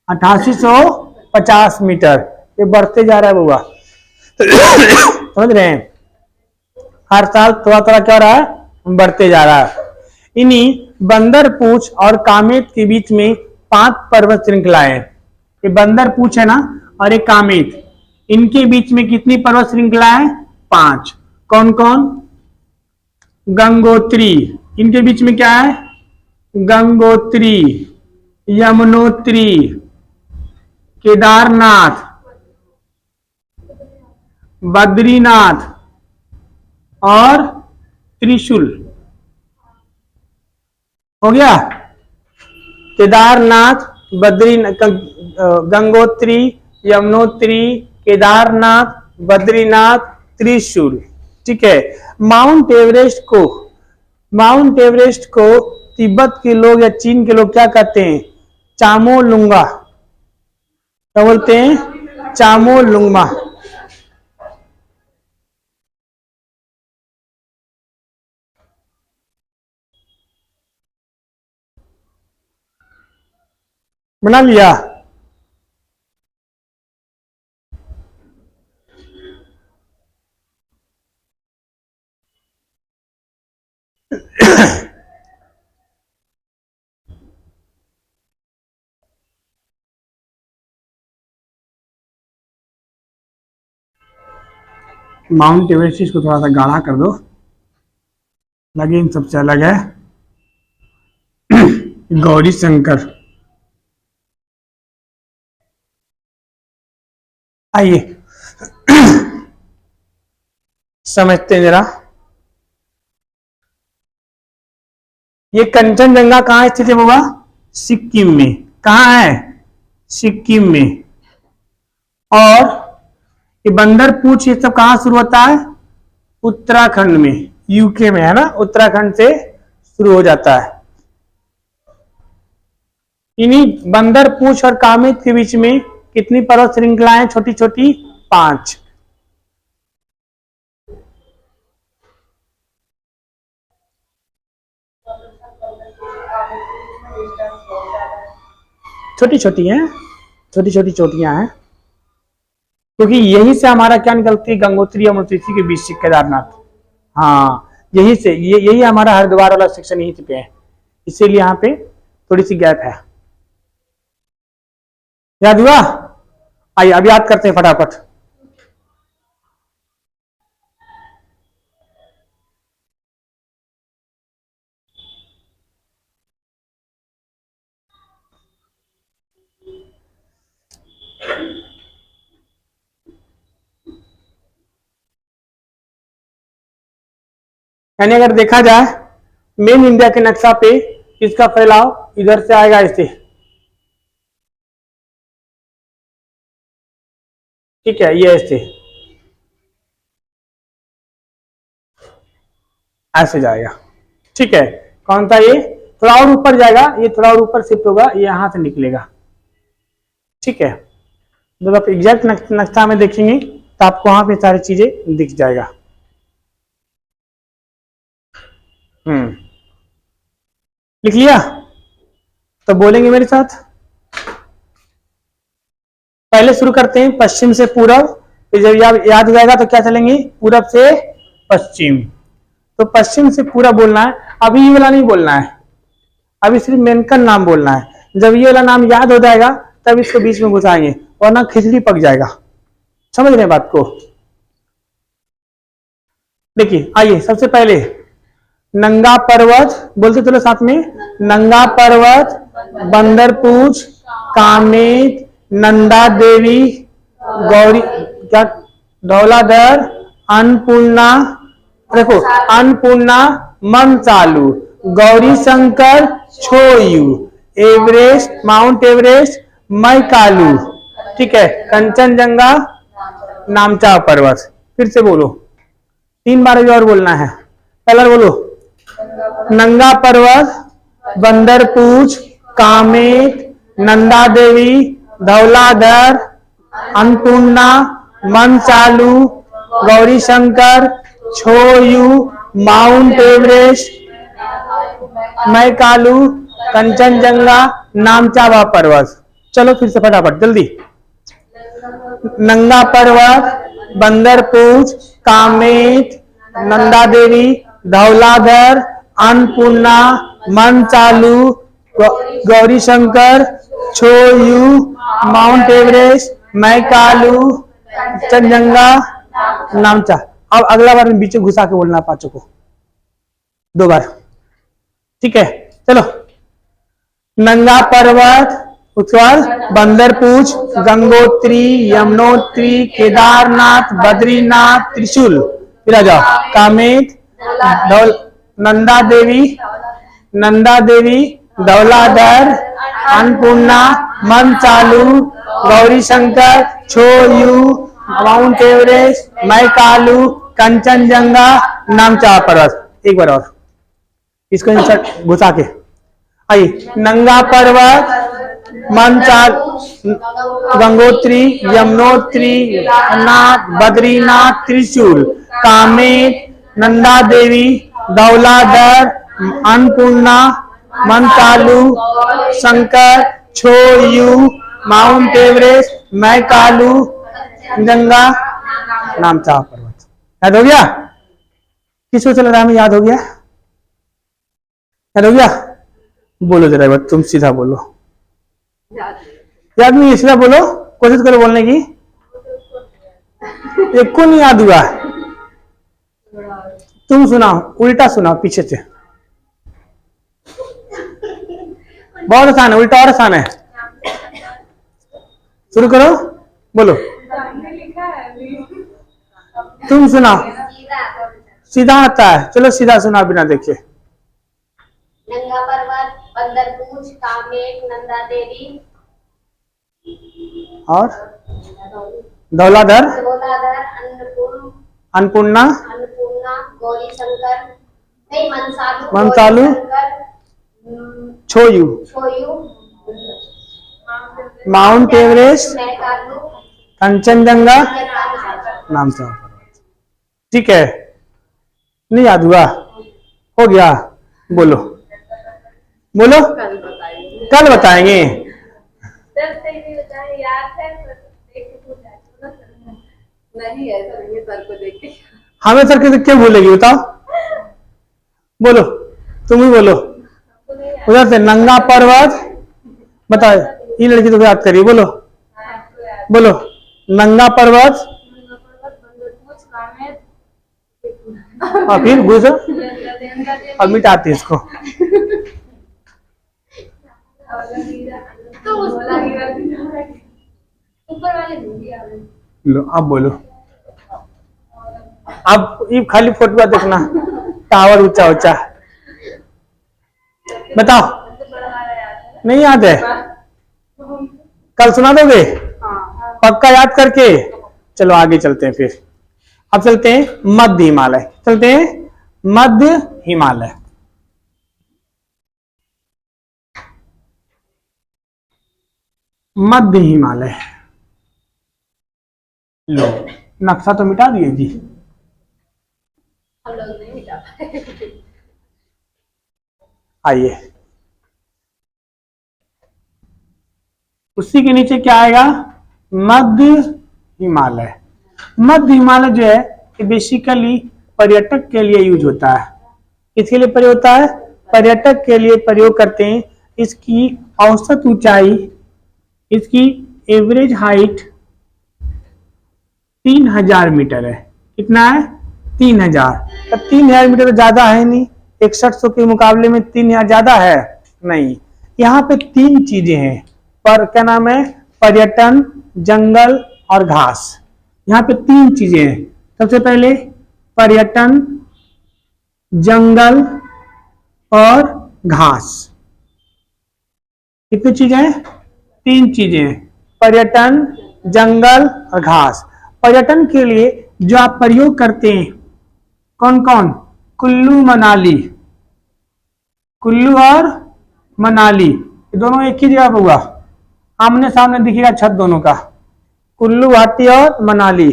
8850 मीटर। ये बढ़ते जा रहा है बुआ समझ रहे हैं, हर साल थोड़ा थोड़ा क्या हो रहा है, बढ़ते जा रहा है। इन्हीं बंदर पूछ और कामेत के बीच में 5 पर्वत श्रृंखलाएं हैं। ये बंदर पूछ है ना और एक कामेत, इनके बीच में कितनी पर्वत श्रृंखलाएं, 5। कौन कौन, गंगोत्री, इनके बीच में क्या है, गंगोत्री, यमुनोत्री, केदारनाथ, बद्रीनाथ और त्रिशूल। हो गया, केदारनाथ, बद्रीनाथ, गंगोत्री, यमुनोत्री, केदारनाथ, बद्रीनाथ, त्रिशूल। ठीक है, माउंट एवरेस्ट को, माउंट एवरेस्ट को तिब्बत के लोग या चीन के लोग क्या कहते हैं, चामोलुंगा, क्या बोलते हैं, चामोलुंगा। बना लिया, माउंट एवरेस्ट इसको थोड़ा सा गाढ़ा कर दो, लगे इन सबसे अलग है। गौरी शंकर, आइए समझते हैं जरा। ये कंचनजंगा कहाँ स्थित है बाबा, सिक्किम में। कहाँ है, सिक्किम में। और ये बंदर पूछ ये सब कहाँ शुरू होता है, उत्तराखंड में, यूके में है ना, उत्तराखंड से शुरू हो जाता है। इन्हीं बंदर पूछ और कामित के बीच में कितनी पर्वत श्रृंखलाएं, छोटी छोटी, 5। छोटी छोटी हैं, छोटी छोटी चोटियां हैं, क्योंकि यही से हमारा क्या निकलती है, गंगोत्री यमुनोत्री के बीच से केदारनाथ। हाँ यही से, यही हमारा हरिद्वार वाला सेक्शन यही पे है, इसीलिए यहाँ पे थोड़ी सी गैप है। याद हुआ, आइए अब याद करते हैं फटाफट। यानी अगर देखा जाए मेन इंडिया के नक्शा पे इसका फैलाव इधर से आएगा, ऐसे, ठीक है, ये ऐसे जाएगा, ठीक है। कौन सा? ये थोड़ा और ऊपर जाएगा, ये थोड़ा और ऊपर शिफ्ट होगा, ये यहां से निकलेगा, ठीक है। जब आप एग्जैक्ट नक्शा में देखेंगे तो आपको वहां पे सारी चीजें दिख जाएगा। लिख लिया? तो बोलेंगे मेरे साथ। पहले शुरू करते हैं पश्चिम से पूरब, फिर जब याद हो जाएगा तो क्या चलेंगे, पूरब से पश्चिम। तो पश्चिम से पूरब बोलना है, अभी ये वाला नहीं बोलना है, अभी सिर्फ मेनकन नाम बोलना है। जब ये वाला नाम याद हो जाएगा तब इसको बीच में घुसाएंगे, वरना खिचड़ी पक जाएगा। समझ रहे हैं बात को? देखिए, आइए सबसे पहले नंगा पर्वत बोलते चलो साथ में। नंगा पर्वत, बंदरपूछ, कामेत, नंदा देवी, गौरी, क्या, धौलाधर, अन्नपूर्णा, देखो अन्नपूर्णा, मनचालू, Gauri Shankar, Cho Oyu, Everest, mount Everest, Makalu, ठीक है, कंचनजंगा, नामचा पर्वत। फिर से बोलो, 3 बार भी और बोलना है। पहला बोलो, नंगा पर्वत, बंदरपूछ, कामेत, नंदा देवी, धौलाधर, अन्नपूर्णा, मनचालू, गौरी शंकर, छोयू, माउंट एवरेस्ट, मैकालू, कंचनजंगा, नामचावा पर्वत। चलो फिर से फटाफट जल्दी। नंगा पर्वत, बंदरपूछ, कामेत, नंदा देवी, धौलाधर, अन्नपूर्णा, मनचालू, गौरी शंकर, छोयू, माउंट एवरेस्ट, मैकालू, कंचनजंगा, नामचा। अब अगला बार बीच में घुसा के बोलना पांचों को 2 बार, ठीक है। चलो, नंगा पर्वत, उसके बाद बंदरपूछ, गंगोत्री, यमुनोत्री, केदारनाथ, बद्रीनाथ, त्रिशूल। फिर आ जाओ, कामेत, नंदा देवी, धौलाधर, अन्नपूर्णा, मनचालू, गौरी शंकर, छोयू, माउंट एवरेस्ट, मैकालू, कंचनजंगा, नामचा पर्वत। एक बार और इसको इंसर्ट घुसा के। आइए, नंगा पर्वत, मनचाल, गंगोत्री, यमुनोत्री, नाथ, बद्रीनाथ, त्रिशूल, कामेत, नंदा देवी, धौलाधर, अन्नपूर्णा, मनचालू, शंकर, छोयू, माउंट एवरेस्ट, मैकालू, गंगा, नामचा पर्वत। याद हो गया? किसको चल रहा है? याद हो गया? याद हो गया? बोलो जरा बात, तुम सीधा बोलो। याद नहीं? सीधा बोलो, कोशिश करो बोलने की। एक को नहीं याद हुआ? तुम सुनाओ, उल्टा सुनाओ पीछे से। बहुत आसान है, उल्टा और आसान है। शुरू करो, बोलो। तुम सुनाओ, सीधा आता है। चलो सीधा सुना बिना देखे। नंगा पर्वत, बंदरपूछ, कामेत, नंदा देवी और धौलाधर, अन्नपूर्णा, गौरी शंकर, नहीं, मनचालू, छोयू, माउंट एवरेस्ट, कंचनजंगा, नामचा पर्वत। ठीक है, नहीं याद हुआ? हो गया? बोलो बोलो, कल बताएंगे। नहीं ऐसा नहीं है, सर को देख के। हमें सर के क्यों भूलेगी बताओ? बोलो, तुम ही बोलो। उधर से नंगा पर्वत, बताओ, ये लड़की तो याद करिए। बोलो बोलो, नंगा पर्वत, और फिर घुसो और मिटाते इसको। लो अब बोलो, अब ये खाली फोटो देखना। टावर ऊंचा ऊंचा। बताओ, नहीं याद है? कल सुना दोगे पक्का याद करके? चलो आगे चलते हैं फिर। अब चलते हैं मध्य हिमालय, चलते हैं मध्य हिमालय। मध्य हिमालय, लो नक्शा तो मिटा दिए जी। हम लोग नहीं मिटा पाए। आइए, उसी के नीचे क्या आएगा? मध्य हिमालय। मध्य हिमालय जो है ये बेसिकली पर्यटक के लिए यूज होता है। किसके लिए प्रयोग होता है? पर्यटक के लिए प्रयोग करते हैं। इसकी औसत ऊंचाई, इसकी एवरेज हाइट 3000 मीटर है। कितना है? 3000। तो 3000 मीटर तो ज्यादा है नहीं, 6100 के मुकाबले में 3000 ज्यादा है नहीं। यहाँ पे तीन चीजें हैं, पर क्या नाम है? पर्यटन, जंगल और घास। यहाँ पे तीन चीजें हैं। सबसे पहले पर्यटन, जंगल और घास। कितनी चीजें हैं? तीन चीजें हैं, पर्यटन, जंगल और घास। पर्यटन के लिए जो आप प्रयोग करते हैं कौन कौन? कुल्लू मनाली, कुल्लू और मनाली, ये दोनों एक ही जगह पर हुआ, आमने सामने दिखेगा छत दोनों का। कुल्लू घाटी और मनाली।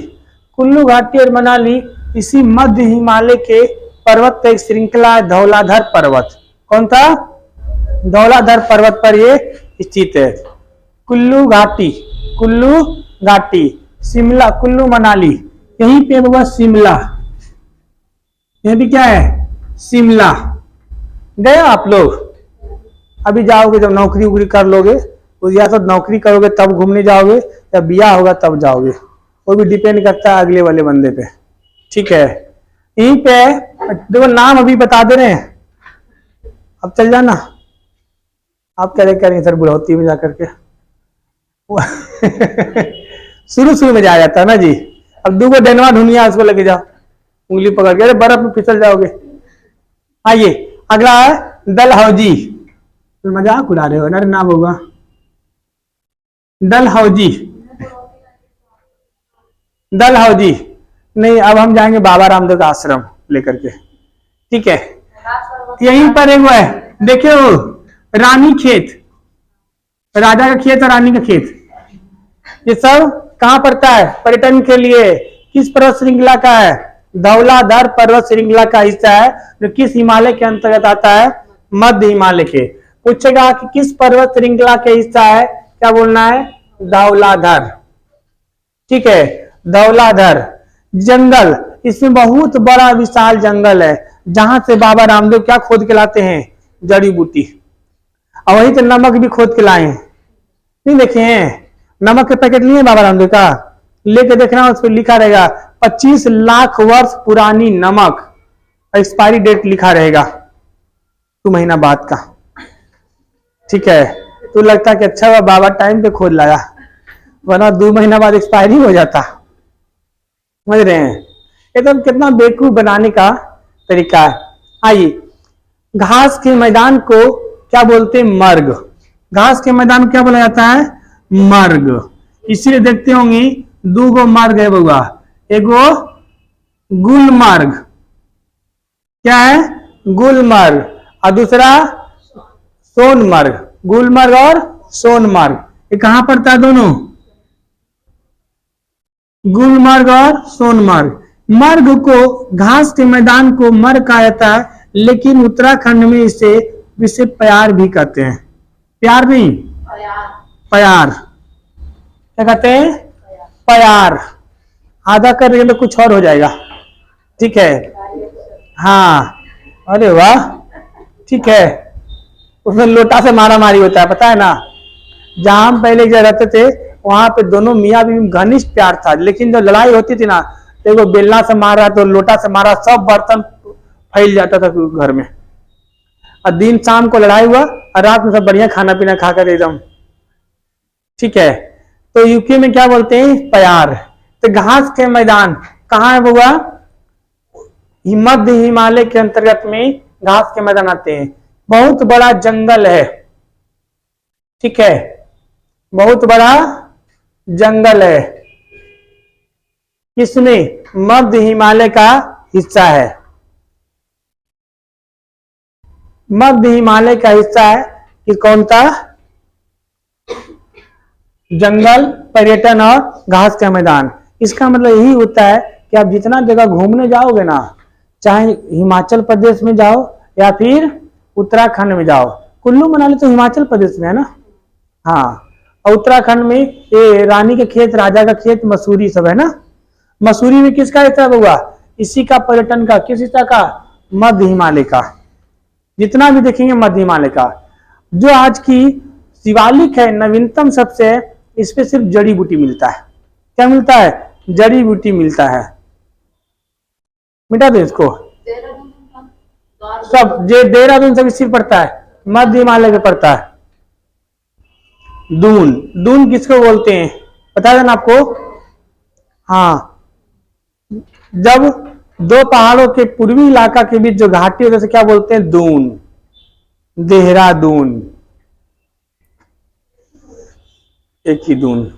कुल्लू घाटी और मनाली इसी मध्य हिमालय के पर्वत का एक श्रृंखला है, धौलाधर पर्वत। कौन था? धौलाधर पर्वत पर ये स्थित है। कुल्लू घाटी, कुल्लू घाटी, शिमला, कुल्लू मनाली, यहीं पे होगा शिमला। यह भी क्या है? शिमला। गए आप लोग? अभी जाओगे जब नौकरी वोकरी कर लोगे, तो या तो नौकरी करोगे तब घूमने जाओगे, या ब्याह होगा तब जाओगे, वो भी डिपेंड करता है अगले वाले बंदे पे। ठीक है, यहीं पे देखो नाम अभी बता दे रहे हैं, अब चल जाना। आप क्या करेंगे सर बुढ़ौती में जाकर के? शुरू शुरू में जाया जाता है ना जी। अब दूगो डेनवा ढूंढिया, उसको लेके जाओ, उंगली पकड़ के, अरे बर्फ में फिसल जाओगे। आइए अगला है डलहौजी। मजाक उड़ा रहे हो ना? नाम होगा डलहौजी। डलहौजी नहीं, अब हम जाएंगे बाबा रामदेव का आश्रम लेकर के। ठीक है, यहीं पर एक है, देखियो रानी खेत, राजा का खेत और रानी का खेत, ये सब कहाँ पड़ता है? पर्यटन के लिए। किस पर्वत श्रृंखला का है? धौलाधर पर्वत श्रृंखला का हिस्सा है, जो किस हिमालय के अंतर्गत आता है? मध्य हिमालय के। पूछेगा कि किस पर्वत श्रृंखला के हिस्सा है, क्या बोलना है? धौलाधर। ठीक है, धौलाधर। जंगल, इसमें बहुत बड़ा विशाल जंगल है, जहां से बाबा रामदेव क्या खोद के लाते हैं? जड़ी बूटी। और वही तो नमक भी खोद के लाए हैं, नहीं देखे हैं? नमक के पैकेट लिए बाबा रामदेव का, लेके देखना, उस पर लिखा रहेगा 25 लाख वर्ष पुरानी नमक, एक्सपायरी डेट लिखा रहेगा 2 महीना बाद का। ठीक है, तो लगता है कि अच्छा हुआ बाबा टाइम पे खोद लाया, वरना 2 महीना बाद एक्सपायरी हो जाता। समझ रहे हैं? ये तो कितना बेवकूफ बनाने का तरीका है। आइए, घास के मैदान को क्या बोलते हैं? मर्ग। घास के मैदान को क्या बोला जाता है? मर्ग। इसीलिए देखते होंगे 2 गो मार्ग है बउआ, एगो गुलमर्ग, क्या है? गुलमर्ग, और दूसरा सोनमर्ग। गुलमर्ग और सोनमर्ग, ये कहां पड़ता है दोनों? गुलमर्ग और सोनमर्ग। मर्ग को, घास के मैदान को मर्ग कहा जाता है, लेकिन उत्तराखंड में इसे प्यार भी कहते हैं। प्यार नहीं, प्यार। क्या कहते हैं? प्यार। आधा करेंगे तो कुछ और हो जाएगा। ठीक है, हाँ, अरे वाह, ठीक है। उसमें लोटा से मारा मारी होता है, पता है ना? जहां हम पहले जगह रहते थे वहां पे दोनों मियाँ बीवी घनिष्ठ प्यार था, लेकिन जब लड़ाई होती थी ना, तो बेलना से मारा तो लोटा से मारा, सब बर्तन फैल जाता था घर में। और दिन शाम को लड़ाई हुआ और रात में सब बढ़िया खाना पीना खाकर एकदम। ठीक है, तो यूके में क्या बोलते हैं? प्यार। तो घास के मैदान कहाँ है बुआ? मध्य हिमालय के अंतर्गत में घास के मैदान आते हैं। बहुत बड़ा जंगल है, ठीक है, बहुत बड़ा जंगल है, किसमें? मध्य हिमालय का हिस्सा है, मध्य हिमालय का हिस्सा है कि कौन सा? जंगल, पर्यटन और घास का मैदान। इसका मतलब यही होता है कि आप जितना जगह घूमने जाओगे ना, चाहे हिमाचल प्रदेश में जाओ या फिर उत्तराखंड में जाओ, कुल्लू मनाली तो हिमाचल प्रदेश में है ना, हाँ, और उत्तराखंड में ये रानी के खेत, राजा का खेत, मसूरी सब है ना। मसूरी में किसका हिस्सा हुआ? इसी का, पर्यटन का। किस हिस्सा का? मध्य हिमालय का। जितना भी देखेंगे मध्य हिमालय का। जो आज की शिवालिक है, नवीनतम सबसे, इस पे सिर्फ जड़ी बूटी मिलता है। क्या मिलता है? जड़ी बूटी मिलता है। मिटा दो इसको सब। जे देहरादून सब इसी पड़ता है, मध्य हिमालय में पड़ता है। दून, दून किसको बोलते हैं पता है ना आपको? हाँ, जब दो पहाड़ों के पूर्वी इलाका के बीच जो घाटी होती है, क्या बोलते हैं? दून, देहरादून, एक ही दून।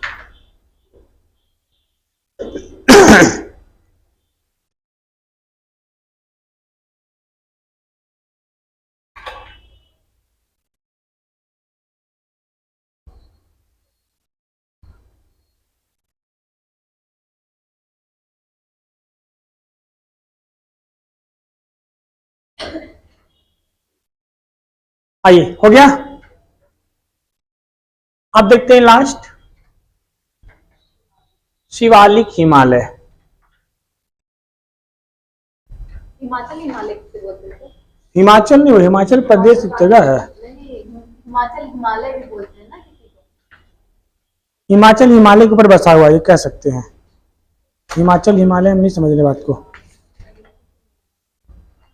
आइए, हो गया। अब देखते हैं लास्ट, शिवालिक हिमालय। हिमाचल हिमालय से बोलते हैं। हिमाचल नहीं, हिमाचल प्रदेश एक जगह है। नहीं, हिमाचल हिमालय भी बोलते हैं ना किसी को। हिमाचल हिमालय के ऊपर बसा हुआ, ये कह सकते हैं। हिमाचल हिमालय हम नहीं समझ रहे बात को।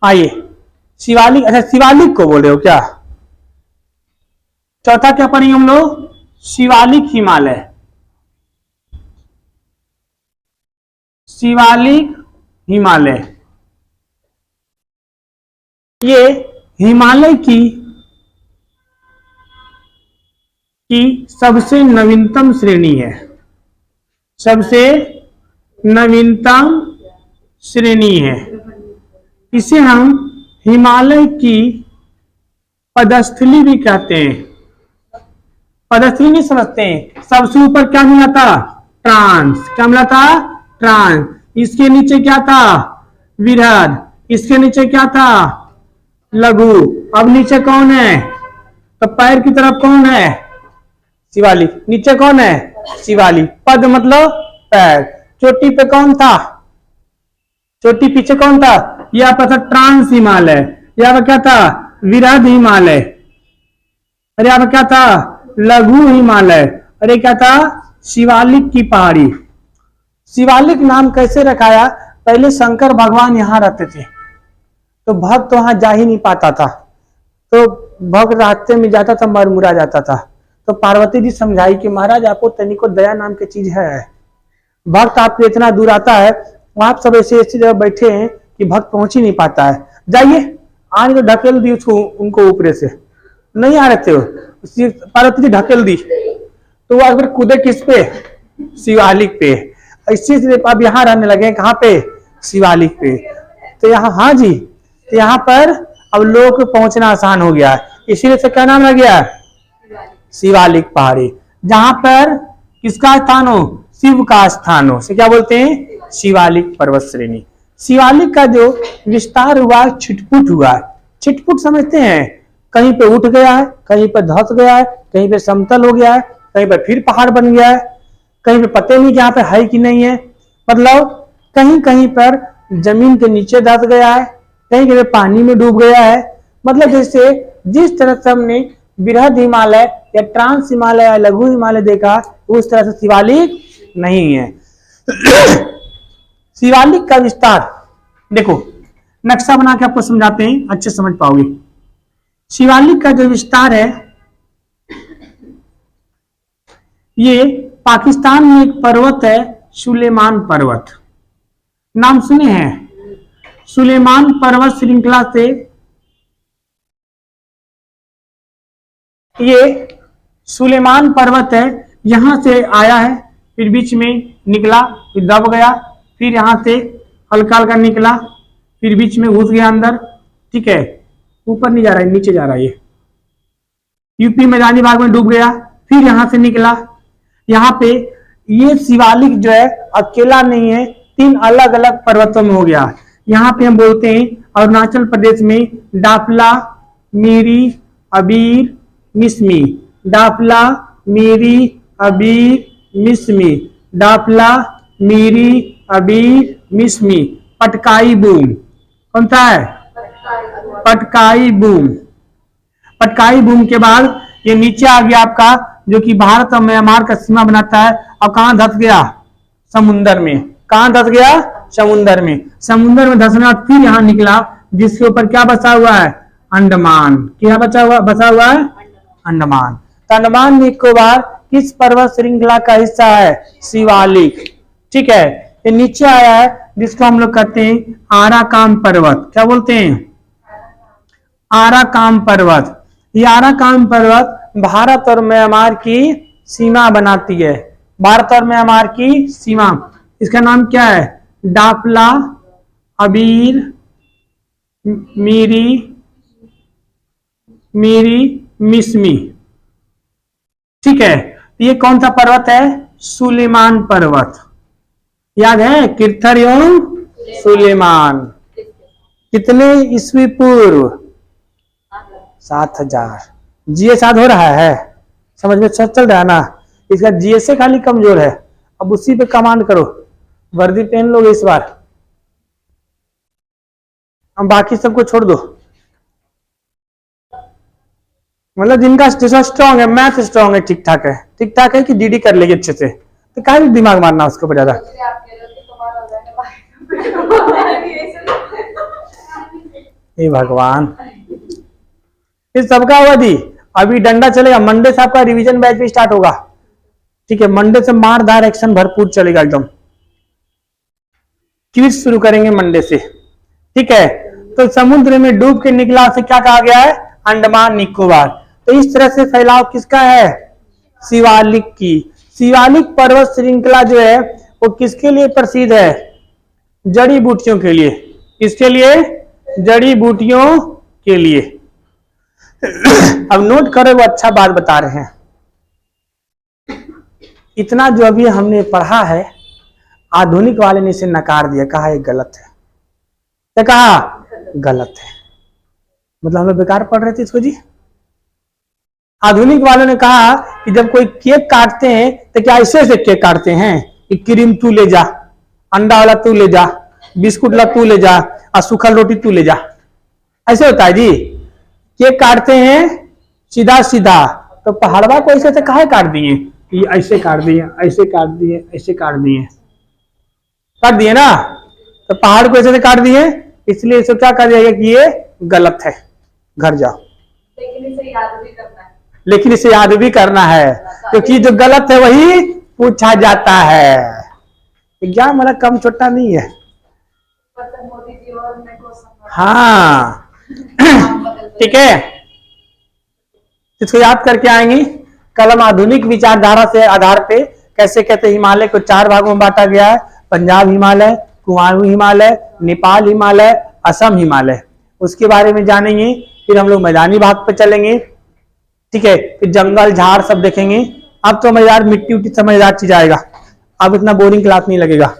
आइए, शिवालिक, अच्छा शिवालिक को बोल रहे हो क्या? चौथा क्या पढ़ेंगे हम लोग? शिवालिक हिमालय। शिवालिक हिमालय ये हिमालय की सबसे नवीनतम श्रेणी है, सबसे नवीनतम श्रेणी है। इसे हम हिमालय की पदस्थली भी कहते हैं। पदस्थली नहीं समझते हैं? सबसे ऊपर क्या मिला था? ट्रांस। क्या मिला था? ट्रांस। इसके नीचे क्या था? विरहद। इसके नीचे क्या था? लघु। अब नीचे कौन है? तो पैर की तरफ कौन है? शिवालिक। नीचे कौन है? शिवालिक। पद मतलब पैर। चोटी पे कौन था? चोटी पीछे कौन था? यह पर था ट्रांस हिमालय। यह पर क्या था? विरहद हिमालय। अरे यहाँ पर क्या था? लघु हिमालय। अरे क्या था? शिवालिक की पहाड़ी। शिवालिक नाम कैसे रखाया? पहले शंकर भगवान यहाँ रहते थे, तो भक्त वहां जा ही नहीं पाता था, तो भक्त रास्ते में जाता था, मरमुरा जाता था। तो पार्वती जी समझाई कि महाराज आपको तनिको दया नाम की चीज है, भक्त आपके इतना दूर आता है, आप सब ऐसे ऐसी जगह बैठे हैं कि भक्त पहुंच ही नहीं पाता है, जाइए। आज तो ढकेल दी उसको, उनको ऊपर से नहीं आ रहे थे, पार्वती जी ढकेल दी, तो वो अगर कूदे किस पे? शिवालिक पे। इसी से अब यहाँ रहने लगे। कहाँ पे? शिवालिक पे। तो यहाँ, हाँ जी, तो यहाँ पर अब लोगों को पहुंचना आसान हो गया, इसीलिए से क्या नाम रह गया? शिवालिक पहाड़ी। जहां पर किसका स्थान हो? शिव का स्थान हो, से क्या बोलते हैं? शिवालिक पर्वत श्रेणी। शिवालिक का जो विस्तार हुआ, छिटपुट हुआ। छिटपुट समझते हैं? कहीं पे उठ गया है, कहीं पे धंस गया है, कहीं पे समतल हो गया है, कहीं पे फिर पहाड़ बन गया है, कहीं पे पते नहीं यहाँ पे है कि नहीं है, मतलब कहीं कहीं पर जमीन के नीचे धंस गया है, कहीं कहीं पानी में डूब गया है। मतलब जैसे जिस तरह से हमने बृहद हिमालय या ट्रांस हिमालय या लघु हिमालय देखा, उस तरह से शिवालिक नहीं है। शिवालिक का विस्तार देखो, नक्शा बना के आपको समझाते हैं, अच्छे समझ पाओगे। शिवालिक का जो विस्तार है, ये पाकिस्तान में एक पर्वत है, सुलेमान पर्वत। नाम सुने हैं? सुलेमान पर्वत श्रृंखला से ये सुलेमान पर्वत है, यहां से आया है, फिर बीच में निकला, फिर दब गया, फिर यहां से हल्का हल्का निकला, फिर बीच में घुस गया अंदर। ठीक है, ऊपर नहीं जा रहा है, नीचे जा रहा है। ये यूपी मैदानी भाग में डूब गया, फिर यहां से निकला। यहाँ पे ये शिवालिक जो है अकेला नहीं है, 3 अलग अलग पर्वतों में हो गया। यहाँ पे हम बोलते हैं अरुणाचल प्रदेश में डाफला, मीरी, अबीर, मिसमी। डाफला, मीरी, अबीर, मिसमी। डाफला, मीरी, अबीर, मिसमी। पटकाई बूम कौन सा है? पटकाई बूम। पटकाई बूम के बाद ये नीचे आ गया आपका, जो कि भारत और म्यांमार का सीमा बनाता है। अब कहां धस गया? समुंदर में। कहां धस गया? समुंदर में। समुंदर में धसने बाद फिर यहां निकला, जिसके ऊपर क्या बसा हुआ है? अंडमान। क्या बसा हुआ है? अंडमान। तो अंडमान निकोबार किस पर्वत श्रृंखला का हिस्सा है? शिवालिक। ठीक है, ये नीचे आया है, जिसको हम लोग कहते हैं आराकान पर्वत। क्या बोलते हैं? आराकान पर्वत। ये आराकान पर्वत भारत और म्यांमार की सीमा बनाती है। भारत और म्यांमार की सीमा। इसका नाम क्या है? डाफला, अबीर, मीरी, मिसमी। ठीक है, ये कौन सा पर्वत है? सुलेमान पर्वत। याद है? किर्थर एवं सुलेमान। कितने ईस्वी पूर्व? 7000। जीएस याद हो रहा है? समझ में चल रहा है ना? इसका जीएस से खाली कमजोर है, अब उसी पे कमांड करो। वर्दी पहन लोगे इस बार, अब बाकी सबको छोड़ दो। मतलब जिनका स्ट्रांग है, मैथ स्ट्रांग है, ठीक ठाक है। ठीक ठाक है कि डीडी कर लेगी अच्छे से, तो काहे दिमाग मारना उसके ऊपर ज्यादा। हे भगवान, इस सबका हुआ दी। अभी डंडा चलेगा, मंडे से आपका रिवीजन बैच भी स्टार्ट होगा। ठीक है, मंडे से मारदार एक्शन भरपूर चलेगा एकदम। क्विज शुरू करेंगे मंडे से। ठीक है, तो समुद्र में डूब के निकला से क्या कहा गया है? अंडमान निकोबार। तो इस तरह से फैलाव किसका है? शिवालिक की। शिवालिक पर्वत श्रृंखला जो है वो किसके लिए प्रसिद्ध है? जड़ी बूटियों के लिए। किसके लिए? जड़ी बूटियों के लिए। अब नोट करो, वो अच्छा बात बता रहे हैं। इतना जो अभी हमने पढ़ा है, आधुनिक वाले ने इसे नकार दिया, कहा ये गलत है। क्या कहा? गलत है। मतलब हम लोग बेकार पढ़ रहे थे इसको जी। आधुनिक वालों ने कहा कि जब कोई केक काटते हैं तो क्या ऐसे से केक काटते हैं कि क्रीम तू ले जा, अंडा वाला तू ले जा, बिस्कुट ला तू ले जा, और सूखल रोटी तू ले जा, ऐसे होता है जी। केक काटते हैं सीधा सीधा, तो पहाड़वा को ऐसे से काहे काट दिए? कि ऐसे काट दिए, ऐसे काट दिए, ऐसे काट दिए, काट दिए ना। तो पहाड़ को ऐसे से काट दिए, इसलिए इसको क्या कर दिया कि ये गलत है, घर जाओ। लेकिन इसे याद भी करना है। लेकिन इसे याद भी करना है, क्योंकि जो गलत है वही पूछा जाता है। एग्जाम वाला कम छोटा नहीं है। मोदी जी और मैं हाँ ठीक है, इसको याद करके आएंगी। कल हम आधुनिक विचारधारा से आधार पे कैसे कहते हिमालय को 4 भागों में बांटा गया है। पंजाब हिमालय, कुमाऊं हिमालय, नेपाल हिमालय, असम हिमालय, उसके बारे में जानेंगे। फिर हम लोग मैदानी भाग पे चलेंगे। ठीक है, फिर जंगल झाड़ सब देखेंगे। अब तो मजेदार मिट्टी उट्टी समझदार चीज आएगा, अब इतना बोरिंग क्लास नहीं लगेगा।